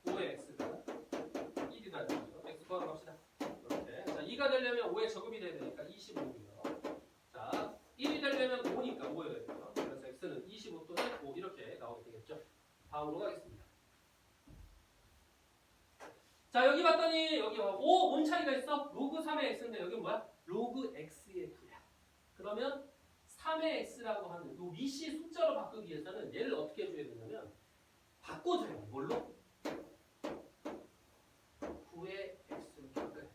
[SPEAKER 1] 5의 x가 1이라는 거죠. x 구하러 갑시다. 이렇게. 자, 2가 되려면 5의 제곱이 돼야 되니까 25고요. 자, 1이 되려면 5니까 5여야 돼요. 그래서 x는 25 또는 5 이렇게 나오게 되겠죠. 다음으로 가겠습니다. 자, 여기 봤더니 여기 5, 뭔 차이가 있어? 로그 3의 x인데 여기 뭐야? 로그 x의 9야. 그러면 3의 x라고 하는 요 미시 숫자로 바꾸기 위해서는 얘를 어떻게 해줘야 되냐면 바꿔줘야 돼. 뭘로? 9의 x로 바꿔야 돼.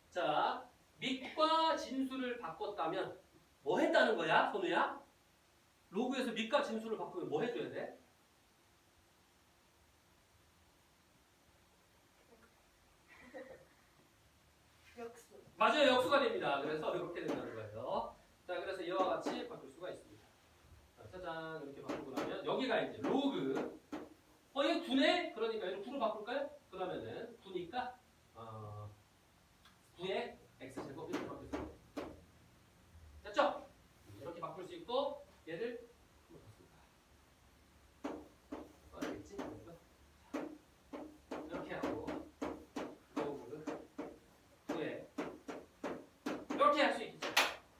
[SPEAKER 1] 자, 밑과 진수를 바꿨다면 뭐 했다는 거야, 선우야? 로그에서 밑과 진수를 바꾸면 뭐 해줘야 돼?
[SPEAKER 3] 역수.
[SPEAKER 1] 맞아요, 역수가 됩니다. 그래서 이렇게 된다는 거예요. 자, 그래서 이와 같이 바꿀 수가 있습니다. 자, 짜잔 이렇게 바꾸고 나면 여기가 이제 로그. 이거 9네? 그러니까 이거 9로 바꿀까요? 그러면은 9니까 9의 x제곱 이렇게 바꿀 수 있어요. 됐죠? 이렇게 바꿀 수 있고 얘를 알겠지? 이렇게 하고 로그 9에 이렇게 할 수 있겠죠.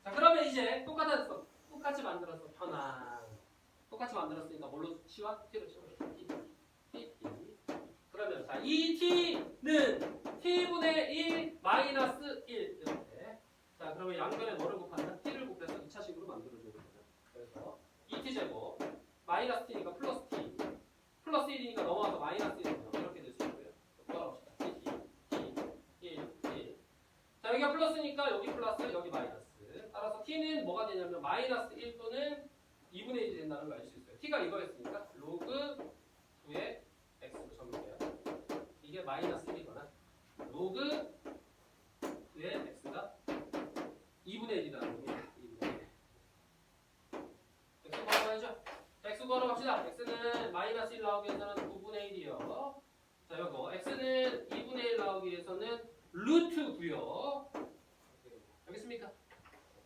[SPEAKER 1] 자, 그러면 이제 똑같이 만들어서 똑같이 만들었으니까 뭘로 치워? t로 치워. t. 그러면 자, 이 t는 t분의 1 마이너스 1 이렇게. 자, 자, 그러면 양변에 뭐를 곱한다? t를 곱해서 2차식으로 만들어주는 거죠. 그래서 2t제곱 마이너스 t니까 플러스 t 플러스 1이니까 넘어와서 마이너스 1이죠. 이렇게 될 수 있고요. 구합시다. t. 자, 여기가 플러스니까 여기 플러스, 여기 마이너스. 따라서 t는 뭐가 되냐면 마이너스 1 또는 2분의 1이 된다는 걸 알 수 있어요. t가 이거였으니까 로그 9의 x로 적용해요. 이게 마이너스 1이거나 로그 9의 x가 2분의 1이라는 겁니다. 2분의 1. x 구하죠. x 구하러 갑시다. x는 마이너스 1 나오기 위해서는 9분의 1이요. 자, 요거 x는 2분의 1 나오기 위해서는 루트 9요. 알겠습니까?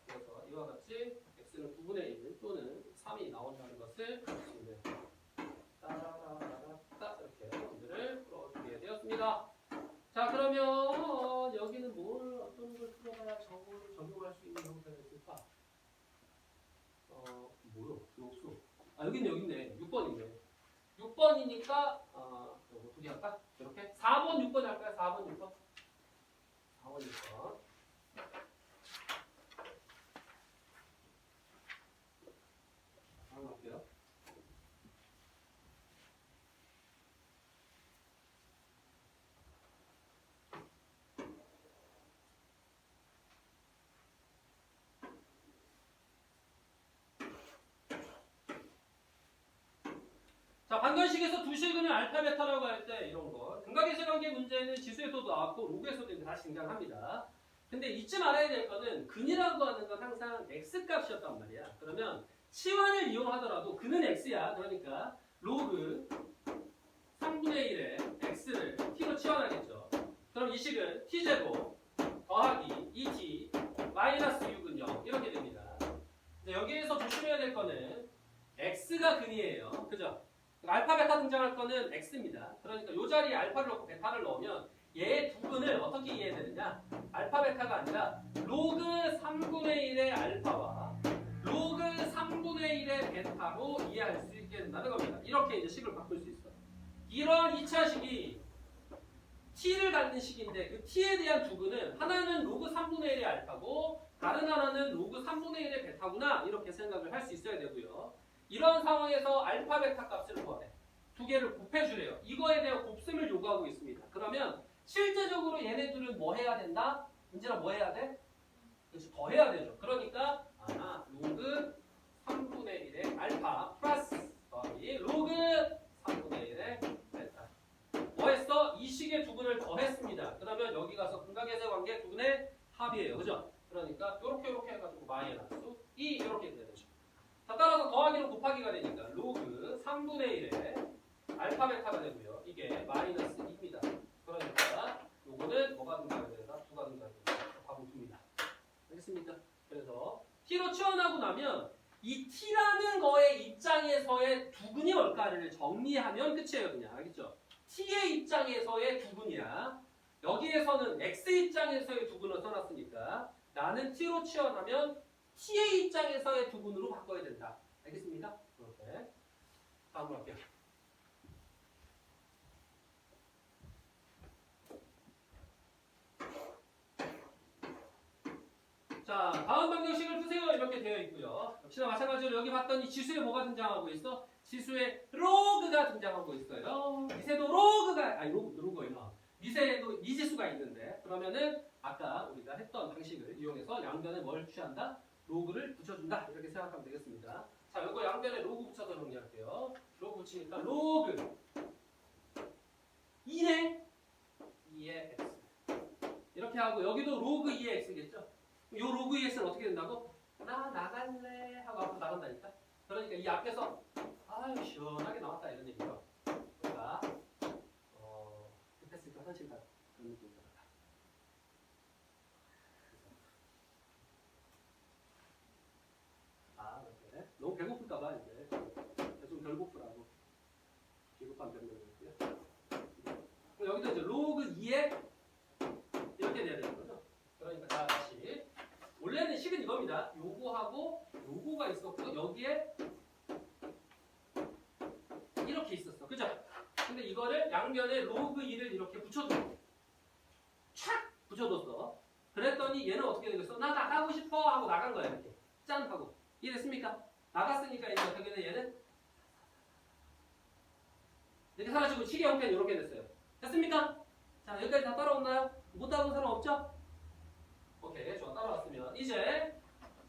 [SPEAKER 1] 그래서 이와 같이 x는 9분의 1 또는 3이 나온다는 것을 알 수 있는 따라라라라 이렇게 문제를 풀어주게 되었습니다. 자, 그러면 여기는 뭘 어떤 걸 풀어봐야 저거를 적용할 수 있는 형태가 있을까? 뭐요? 없어. 아, 여기 있네. 6번이네. 6번이니까 요거 두 개 할까? 이렇게 4번, 6번 할까요? 4번, 6번. 4번, 6번. 한번 할게요. 자, 방정식에서 두 식은 알파, 베타라고 할 때 이런 거. 등각의 관계 문제는 지수에서도 나왔고 로그에서도 다시 등장합니다. 근데 잊지 말아야 될 거는 근이라고 하는 건 항상 x값이었단 말이야. 그러면 치환을 이용하더라도 근은 x야. 그러니까 로그 3분의 1의 x를 t로 치환하겠죠. 그럼 이 식은 t제곱 더하기 2t 마이너스 6은 0 이렇게 됩니다. 여기에서 조심해야 될 거는 x가 근이에요. 그죠? 알파, 베타 등장할 거는 x입니다. 그러니까 이 자리에 알파를 넣고 베타를 넣으면 얘의 두 근을 어떻게 이해해야 되느냐? 알파, 베타가 아니라 로그 3분의 1의 알파와 로그 3분의 1의 베타로 이해할 수 있게 된다는 겁니다. 이렇게 이제 식을 바꿀 수 있어. 이러한 2차식이 t를 갖는 식인데 그 t에 대한 두 근은 하나는 로그 3분의 1의 알파고 다른 하나는 로그 3분의 1의 베타구나 이렇게 생각을 할 수 있어야 되고요. 이런 상황에서 알파, 베타 값을 구하래. 두 개를 곱해주래요. 이거에 대한 곱셈을 요구하고 있습니다. 그러면 실제적으로 얘네들은 뭐 해야 된다? 은진아 뭐 해야 돼? 그렇지, 더 해야 되죠. 그러니까 로그 3분의 1의 알파 플러스 더하기 로그 3분의 1의 베타. 뭐 했어? 이 식의 두 근을 더했습니다. 그러면 여기 가서 근각계세 관계 두 근의 합이에요. 그죠? 그러니까 요렇게 해가지고 마이너스 2 이렇게 돼야 되죠. 자, 따라서 더하기는 곱하기가 되니까 로그 3분의 1의 알파 베타가 되고요. 이게 마이너스 2입니다. 그러니까 요거는 뭐가 등장해야 된다? 2가 등장해야 된다. 답은 2입니다. 알겠습니까? 그래서 t로 치환하고 나면 이 t라는 거의 입장에서의 두근이 뭘까를 정리하면 끝이에요. 그냥 알겠죠? t의 입장에서의 두근이야. 여기에서는 x 입장에서의 두근을 써놨으니까 나는 t로 치환하면 t의 입장에서의 두근으로 바꿔야 된다. 알겠습니까? 이렇게. 다음으로 할게요. 자, 다음 방정식을 푸세요. 이렇게 되어 있고요. 역시나 마찬가지로 여기 봤더니 지수에 뭐가 등장하고 있어? 지수에 로그가 등장하고 있어요. 미세도 로그가 로그가 미세에도 미지수가 있는데 그러면은 아까 우리가 했던 방식을 이용해서 양변에 뭘 취한다? 로그를 붙여준다. 이렇게 생각하면 되겠습니다. 자, 이거 양변에 로그 붙여서 정리할게요. 로그 붙이니까 로그 2네 2의 x 이렇게 하고 여기도 로그 2의 x겠죠? 이 로그 2의 x는 어떻게 된다고? 나 나갈래 하고 앞으로 나간다니까. 그러니까 이 앞에서 아유 시원하게 나왔다 이런 얘기죠. 그러니까 급했으니까 현실 같은 그런 느낌이 들어요. 이렇게 너무 배고플까봐 이제 좀 덜 고프라고 비겁한 변명이었고요. 여기도 이제 로그 2에 이렇게 돼야 되는 거죠. 그러니까 자, 다시 원래는 식은 이겁니다. 요거하고 요거가 있었고 여기에 이렇게 있었어. 그죠? 근데 이거를 양면에 로그 2를 이렇게 붙여줘. 착! 붙여줬어. 그랬더니 얘는 어떻게 되겠어? 나 나가고 싶어 하고 나간 거야 이렇게 짠 하고 이해됐습니까? 나갔으니까 이제 어떻게 돼 얘는 이렇게 사라지고 시계 형태는 이렇게 됐어요. 됐습니까? 자 여기까지 다 따라오나요? 못 따라온 사람 없죠? 오케이 좋아 따라왔으면 이제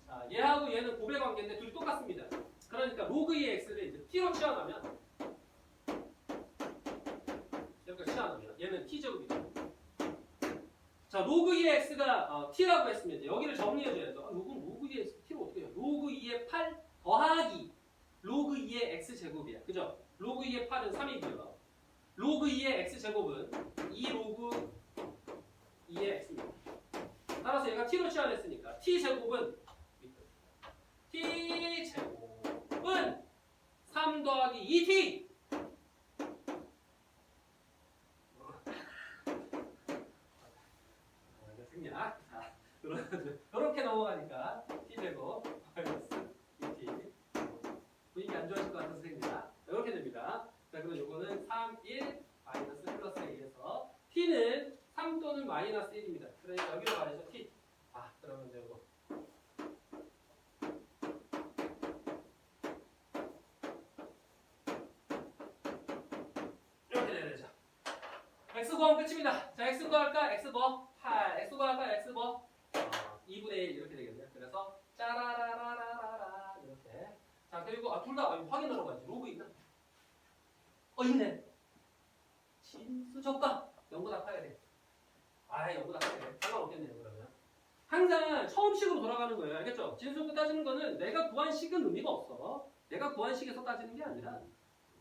[SPEAKER 1] 자 얘하고 얘는 고배 관계인데 둘이 똑같습니다. 그러니까 로그 2의 x를 이제 t로 치환하면 이렇게 치환하면 얘는 t제곱이죠. 자 로그 2의 x가 t라고 했으면 이제 여기를 정리해줘야죠. 로그 2의 x t를 어떻게 해요? 로그 2의 8 더하기 로그 2의 x제곱이야. 그죠? 로그 2의 8은 3이고요. 로그 2의 x제곱은 2 로그 2의 x입니다. 따라서 얘가 t로 치환했으니까 t제곱은 t제곱은 3 더하기 2t 알겠습니다. 자, 이렇게 넘어가니까 t제곱 마이너스 2t 분위기 안 좋아질 것 같아서 생깁니다. 이렇게 됩니다. 자, 그럼 요거는 3, 1 마이너스 플러스 1에서 t는 3 또는 마이너스 1입니다. 그러니까 여기로 가야죠 t. 그러면 이제 요거 이렇게 돼야 되죠. x 구하면 끝입니다. 자, x 구할까? x 뭐? 8. x 구할까? x 뭐? 2분의 1 이렇게 되겠네요. 그래서 짜라라라라라 이렇게. 자, 그리고 둘 다 확인하러 가야지. 로그 있나? 있네. 진수 조건 0보다 커야 돼. 0보다 커야 돼. 상관없겠네요. 그러면 항상 처음식으로 돌아가는 거예요. 알겠죠? 진수고 따지는 거는 내가 구한 식은 의미가 없어. 내가 구한 식에서 따지는 게 아니라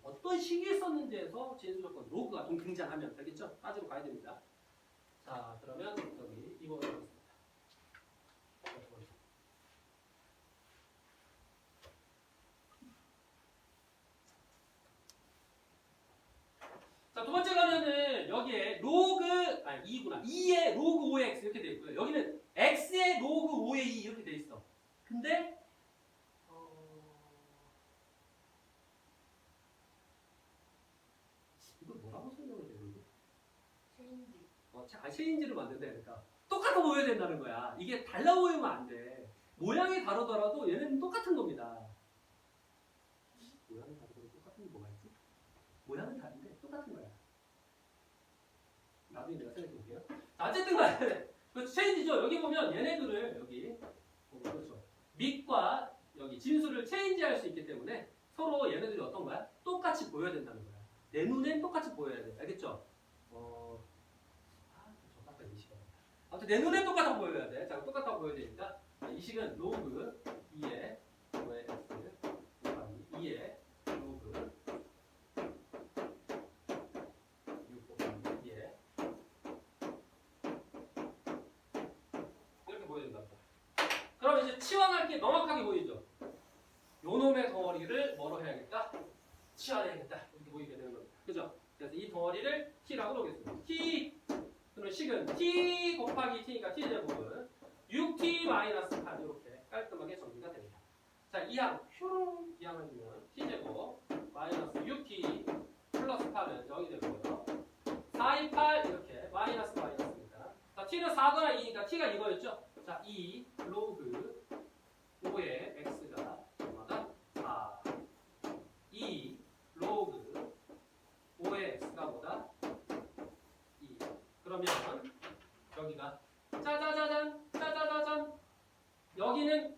[SPEAKER 1] 어떤 시기에 썼는지에서 진수 조건 로그가 좀 등장하면 알겠죠? 따지러 가야 됩니다. 자, 그러면 여기 2번으로 가겠습니다. 자, 두 번째 가면은 여기에 로그 2구나. 2의 로그 5의 x 이렇게 돼 있고요. 여기는 x의 로그 5의 2 이렇게 돼 있어. 근데 이걸 뭐라고 설명을 해야 되지? 체인지를 만든다니까. 똑같아 보여야 된다는 거야. 이게 달라 보이면 안 돼. 모양이 다르더라도 얘는 똑같은 겁니다. 모양이 다르더라도 똑같은 게 뭐가 있지? 모양은 다른데 똑같은 거야. 나중에 내가 생각해 볼게요. 어쨌든 간에 그 체인지죠. 여기 보면 얘네들을 여기 그렇죠. 밑과 여기 진수를 체인지할 수 있기 때문에 서로 얘네들이 어떤 거야? 똑같이 보여야 된다는 거야. 내 눈엔 똑같이 보여야 돼. 알겠죠? 아무튼 내 눈엔 똑같아 보여야 돼. 자, 똑같아 보여야 되니까 이 식은 로그 2의 5의 x 곱하기 2의 로그 6 곱하기 2의 이렇게 보여야 된답니다. 그럼 이제 치환할 게 명확하게 보이죠? 요놈의 덩어리를 뭐로 해야겠다? 치환해야겠다. 이렇게 보이게 되는 겁니다. 그죠? 그래서 이 덩어리를 t라고 놓겠습니다. t 그러면 식은 t 곱하기 t니까 t제곱은 6t 마이너스 8 이렇게 깔끔하게 정리가 됩니다. 자, 이항 휴 이항을 주면 t제곱 마이너스 6t 플러스 8은 0이 되고요. 4, 2, 8 이렇게 마이너스 마이너스입니다. 자, t는 4거나 2니까 t가 이거였죠? 자, 2 로그 5의 x가 얼마다? 4 2 로그 5의 x가 뭐다? 2 그러면 여기가 짜자자잔 짜자자잔 여기는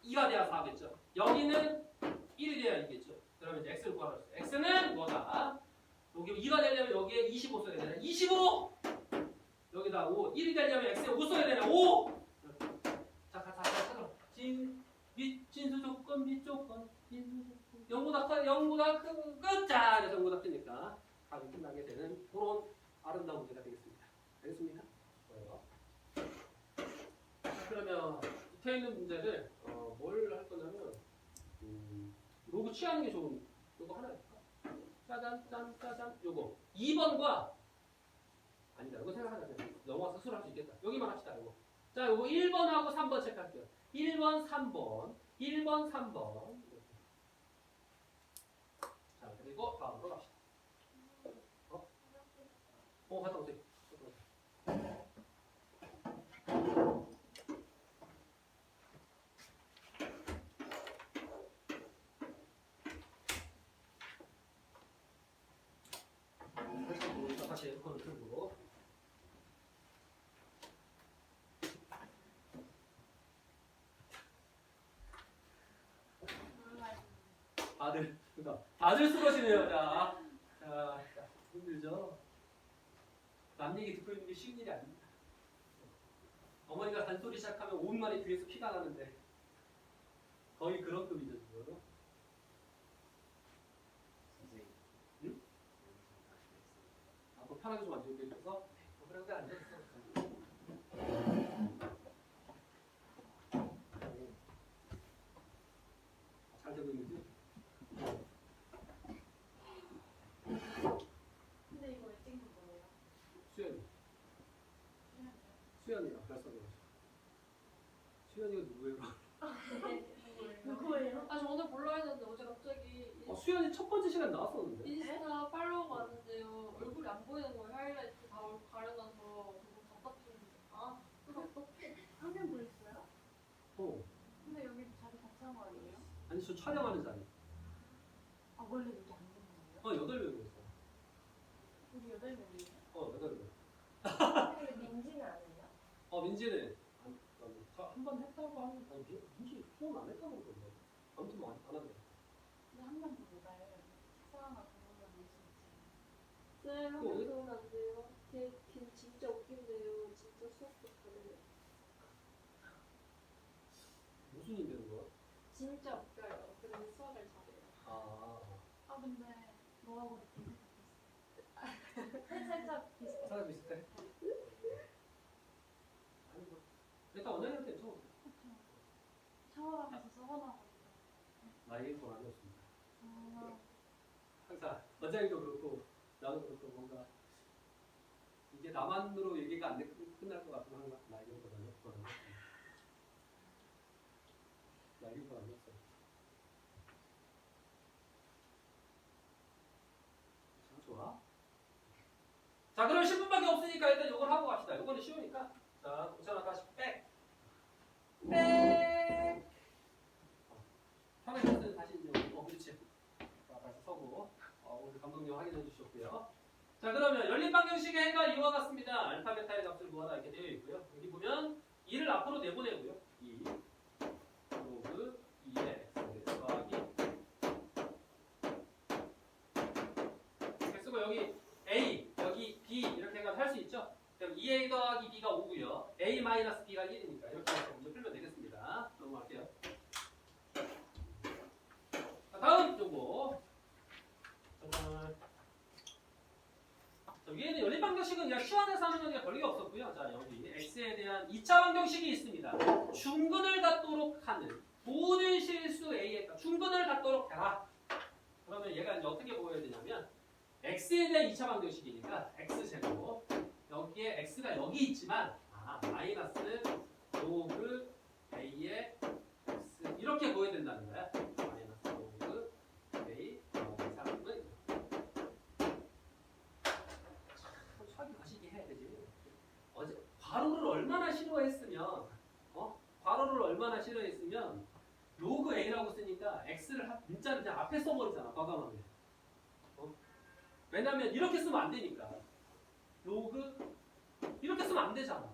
[SPEAKER 1] 2가 돼야 4겠죠. 여기는 1이 돼야 2겠죠. 그러면 이제 x를 구하라 했어요. x는 뭐다? 여기 2가 되려면 여기에 25 써야 되나? 25! 여기다 5 1이 되려면 x에 5 써야 되나? 5! 자, 찾아. 진수 조건, 밑 조건, 진수 조건 0보다 끝! 자, 그래서 0보다 크니까 답이 끝나게 되는 그런 아름다운 문제가 되겠습니다. 알겠습니까? 좋아요. 그러면 밑에 있는 문제를 뭘 할 거냐면 로그 취하는 게 좋은 요거 하나 할까? 짜잔 짠 짜잔 요거 2번과 아니다 이거 생각하자. 넘어가서 수술할 수 있겠다. 여기만 합시다. 요거. 자, 요거 1번하고 3번 체크할게요. 1번 3번 1번 3번 이렇게. 자, 그리고 다음으로 갑시다. 갔다 오세요. 하세요. 그리고 다들 쓰러지네요. 자, 힘들죠? 남 얘기 듣고 있는 게 쉬운 일이 아닙니다. 어머니가 잔소리 시작하면 5분 만에 귀에서 피가 나는데 거의 그런 급이죠 지금.
[SPEAKER 2] 선생님.
[SPEAKER 1] 응?
[SPEAKER 2] 여기서 다시 뵙겠습니다.
[SPEAKER 1] 앞으로 편하게 좀 앉아있게 해줘서 그래 그래 앉아있어. 잘 되고 있는지?
[SPEAKER 3] 근데 이거 왜 찍는 거예요?
[SPEAKER 1] 수연이야 벌써 그러죠. 수연이가 누구예요?
[SPEAKER 3] 누구예요?
[SPEAKER 4] 아, 저 오늘 볼라 했는데 어제 갑자기
[SPEAKER 1] 수연이 첫 번째 시간 나왔었는데.
[SPEAKER 4] 인스타 팔로우가 왔는데요. 얼굴이 안 보이는 거예요. 하이라이트 다 얼굴 가려놔서 너무 답답해요.
[SPEAKER 3] 아, 그거 어떻게 한명 보냈어요? 근데 여기 자리 같이 한 거 아니에요?
[SPEAKER 1] 아니 저 촬영하는 자리.
[SPEAKER 3] 아, 원래 여기 안 보는 거예요?
[SPEAKER 1] 8명이었어.
[SPEAKER 3] 우리 8명이에요?
[SPEAKER 1] 8명.
[SPEAKER 5] 근데 민지는 안 해요?
[SPEAKER 1] 민지는 한 번 했다고 하는 민지 수업 안 했다고 그러던데. 아무튼 뭐 안 하더라고.
[SPEAKER 3] 근데 한 명도 못 와요. 식사 하나 그러면 볼수 있지.
[SPEAKER 4] 쌤,
[SPEAKER 1] 또
[SPEAKER 4] 한번 들으면 안 돼요? 걔 진짜 웃긴데요. 진짜 수업도 잘해요.
[SPEAKER 1] 무슨 일 되는 거야?
[SPEAKER 4] 진짜 웃겨요. 그래서 수학을 잘해요.
[SPEAKER 3] 아, 근데 너하고 비슷해. 살짝 비슷해.
[SPEAKER 1] 사람 비슷해? 아니 뭐 일단 원장님한테 여쭤볼게.
[SPEAKER 3] 샤워하면서 썩어나가지고.
[SPEAKER 1] 나의 건 아니었습니다.
[SPEAKER 3] 아,
[SPEAKER 1] 항상 원장님도 그렇고 나도 그렇고 뭔가 이게 나만으로 얘기가 안 돼 끝날 것 같으면 항상 나의 건 아니었거든요. 나의 건 아니었어. 참 좋아. 자, 그럼 10분밖에 없으니까 일단 이걸 하고 갑시다. 이거는 쉬우니까. 자, 고찬아 다시 백. 편하게 다시 이제 그렇지. 자, 다시 서고. 오늘 감독님 확인해 주셨고요. 자, 그러면 열린 방정식의 해가 이와 같습니다. 알파 베타의 값을 구하라 이렇게 되어 있고요. 여기 보면 2를 앞으로 내보내고요. 2 로그 2의 x 더하기 쓰고 여기 a 여기 b 이렇게 해서 할 수 있죠. 그럼 2a 더하기 b가 5고요. a 마이너스 b가 1이니까 이렇게 해서 문제 풀면 되겠습니다. 넘어갈게요. 자, 다음 요거. 짜잔. 자, 위에는 열린 방정식은 그냥 시원해서 하는 거니까 별게 없었고요. 자, 여기 x에 대한 2차 방정식이 있습니다. 중근을 갖도록 하는 모든 실수 a의 값 중근을 갖도록 해라. 그러면 얘가 이제 어떻게 보여야 되냐면 x에 대한 2차 방정식이니까 x제곱 여기에 x가 여기 있지만 마이너스 로그 a의 x 이렇게 보여야 된다는 거야. 마이너스 로그 a 더하기 3은 참 수학이 가시게 해야 되지. 어제 괄호를 얼마나 싫어했으면 괄호를 얼마나 싫어했으면 로그 a라고 쓰니까 x를 문자를 그냥 앞에 써버리잖아. 과감하게. 왜냐면 이렇게 쓰면 안 되니까. 로그 이렇게 쓰면 안 되잖아.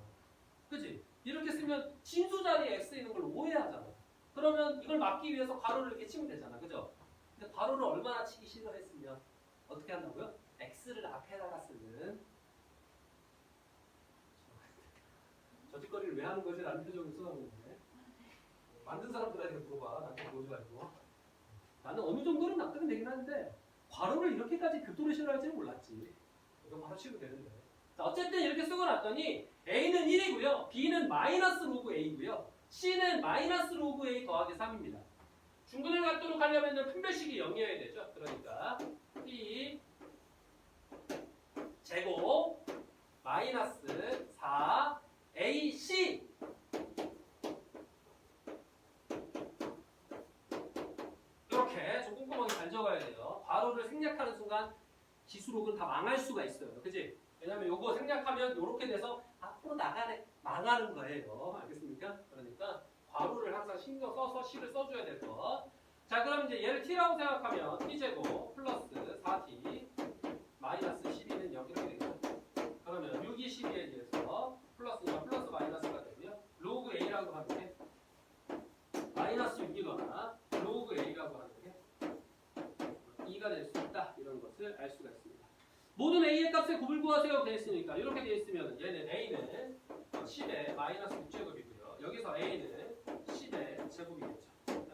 [SPEAKER 1] 그치? 이렇게 쓰면 진수 자리에 x 있는 걸 오해하잖아. 그러면 이걸 막기 위해서 괄호를 이렇게 치면 되잖아. 그죠? 근데 괄호를 얼마나 치기 싫어했으면 어떻게 한다고요? x를 앞에다가 쓰는 저 짓거리를 왜 하는 거지? 라는 표정을 써놓는데 만든 사람들한테 물어봐. 나한테 보지 말고. 나는 어느 정도는 납득은 되긴 하는데 괄호를 이렇게까지 극도로 싫어할지는 몰랐지. 이거 바로 치면 되는데. 자, 어쨌든 이렇게 쓰고 났더니 A는 1이고요. B는 마이너스 로그 A고요. C는 마이너스 로그 A 더하기 3입니다. 중근을 갖도록 하려면 분별식이 0이어야 되죠. 그러니까 B 제곱 마이너스 4 AC 이렇게 좀 꼼꼼하게 잘 적어야 돼요. 괄호를 생략하는 순간 지수록은 다 망할 수가 있어요. 그치? 왜냐면 요거 생략하면 요렇게 돼서 앞으로 망하는 거예요. 알겠습니까? 그러니까 괄호를 항상 신경 써서 C를 써줘야 될 것. 자, 그럼 이제 얘를 T라고 생각하면 T제곱 플러스 4T 마이너스 12는 0 이렇게 되겠죠. 모든 a의 값의 곱을 구하세요 되어 있으니까 이렇게 되어 있으면 얘는 a는 10의 마이너스 6제곱이고요. 여기서 a는 10의 제곱이겠죠.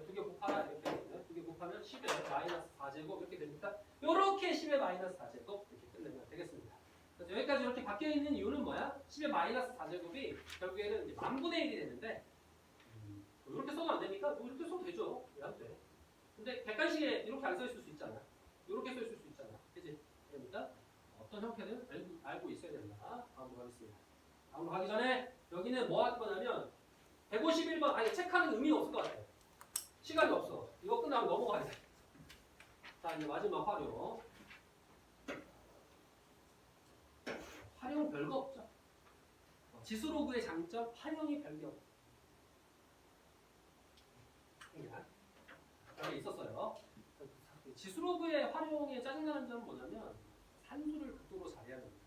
[SPEAKER 1] 두 개 곱하라 이렇게 되면 두 개 곱하면 10의 마이너스 4제곱 이렇게 되니까 이렇게 10의 마이너스 4제곱 이렇게 끝내면 되겠습니다. 그래서 여기까지 이렇게 바뀌어 있는 이유는 뭐야? 10의 마이너스 4제곱이 결국에는 이제 만분의 1이 되는데 이렇게 써도 안 되니까 뭐 이렇게 써도 되죠. 왜 안 돼? 근데 객관식에 이렇게 안 써 있을 수 있잖아. 이렇게 써 있을 수 있잖아. 그지? 그러니까 어떤 형태는 알고 있어야 된다. 다음으로 가겠습니다. 다음으로 가기 전에 여기는 뭐 할 거냐면 151번 아니 체크하는 의미가 없을 것 같아. 시간이 없어. 이거 끝나면 넘어가야 돼. 자 이제 마지막 활용. 활용 별거 없죠. 지수로그의 장점 활용이 별게 없어. 여기 있었어요. 지수로그의 활용에 짜증나는 점은 뭐냐면 산수를 극도로 잘해야 됩니다.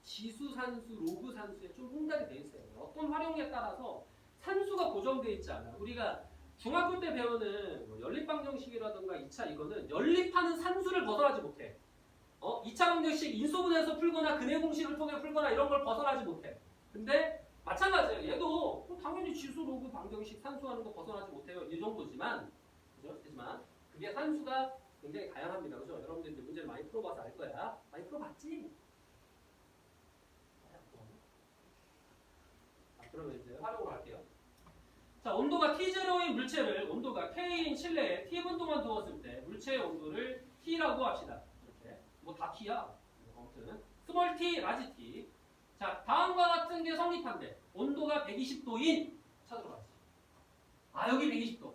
[SPEAKER 1] 지수 산수, 로그 산수에 좀 혼달이 돼 있어요. 어떤 활용에 따라서 산수가 고정돼 있지 않아. 우리가 중학교 때 배우는 뭐 연립방정식이라든가 2차 이거는 연립하는 산수를 벗어나지 못해. 2차 방정식 인수분해에서 풀거나 근해 공식을 통해 풀거나 이런 걸 벗어나지 못해. 근데 마찬가지예요. 얘도 당연히 지수, 로그, 방정식 산수하는 거 벗어나지 못해요. 이 정도지만 그죠? 하지만 그게 산수가 굉장히 다양합니다. 그죠? 여러분들 이제 문제를 많이 풀어봐서 알 거야. 많이 풀어봤지? 자, 그러면 이제 활용을 할게요. 자, 온도가 T0인 물체를 온도가 K인 실내에 T분 동안 두었을 때 물체의 온도를 T라고 합시다. 이렇게. 뭐 다 T야. 아무튼 스몰 T, 라지 T. 자, 다음과 같은 게 성립한데 온도가 120도인 찾으러 가지. 아, 여기 120도.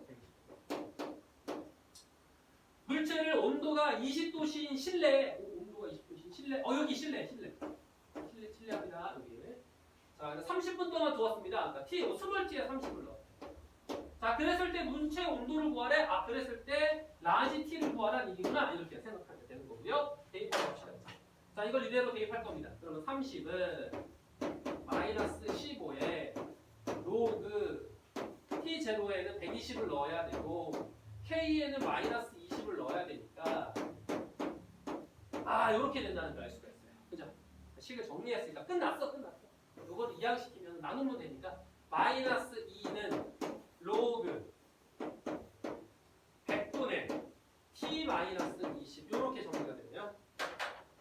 [SPEAKER 1] 물체를 온도가 20도씨인 실내에 온도가 20도씨인 실내 여기 실내합니다. 여기. 자, 30분 동안 두었습니다. 그러니까 T, 스몰 T에 30을 넣어. 자, 그랬을 때 물체 온도를 구하래. 아, 그랬을 때 라지 T를 구하라는 얘기구나. 이렇게 생각하게 되는 거고요. 대입합시다. 자, 이걸 이대로 대입할 겁니다. 그러면 30은 마이너스 15에 로그 T0에는 120을 넣어야 되고 K에는 마이너스 20을 넣어야 되니까 이렇게 된다는 걸 알 수가 있어요. 그죠? 식을 정리했으니까 끝났어. 이걸 이항시키면 나누면 되니까 마이너스 2는 로그 100분의 T 마이너스 20 이렇게 정리가 되네요.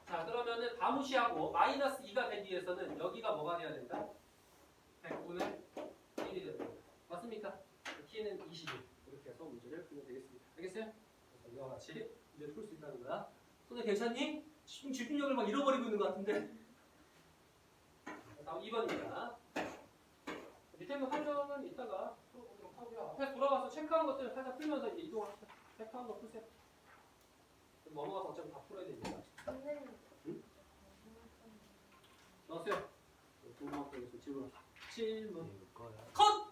[SPEAKER 1] 자, 그러면은 다 무시하고 마이너스 2가 되기 위해서는 여기가 뭐가 돼야 된다? 100분의 1이 돼야 된다. 맞습니까? T는 20이 이렇게 해서 문제를 풀면 되겠습니다. 알겠어요? 그래서 이와 같이 문제를 풀 수 있다는 거야. 손에 괜찮니? 집중력을 막 잃어버리고 있는 것 같은데. 다음 2번입니다. 밑에 있는 활용은 이따가 풀어보도록 하고요. 앞에 돌아가서 체크한 것들을 살짝 풀면서 이제 이동합시다. 체크한 거 푸세요. 넘어가서 어차피 다 풀어야 되니까.
[SPEAKER 5] 선생님.
[SPEAKER 1] 응? 나왔어요. 궁금한 거 있으면 질문. 컷!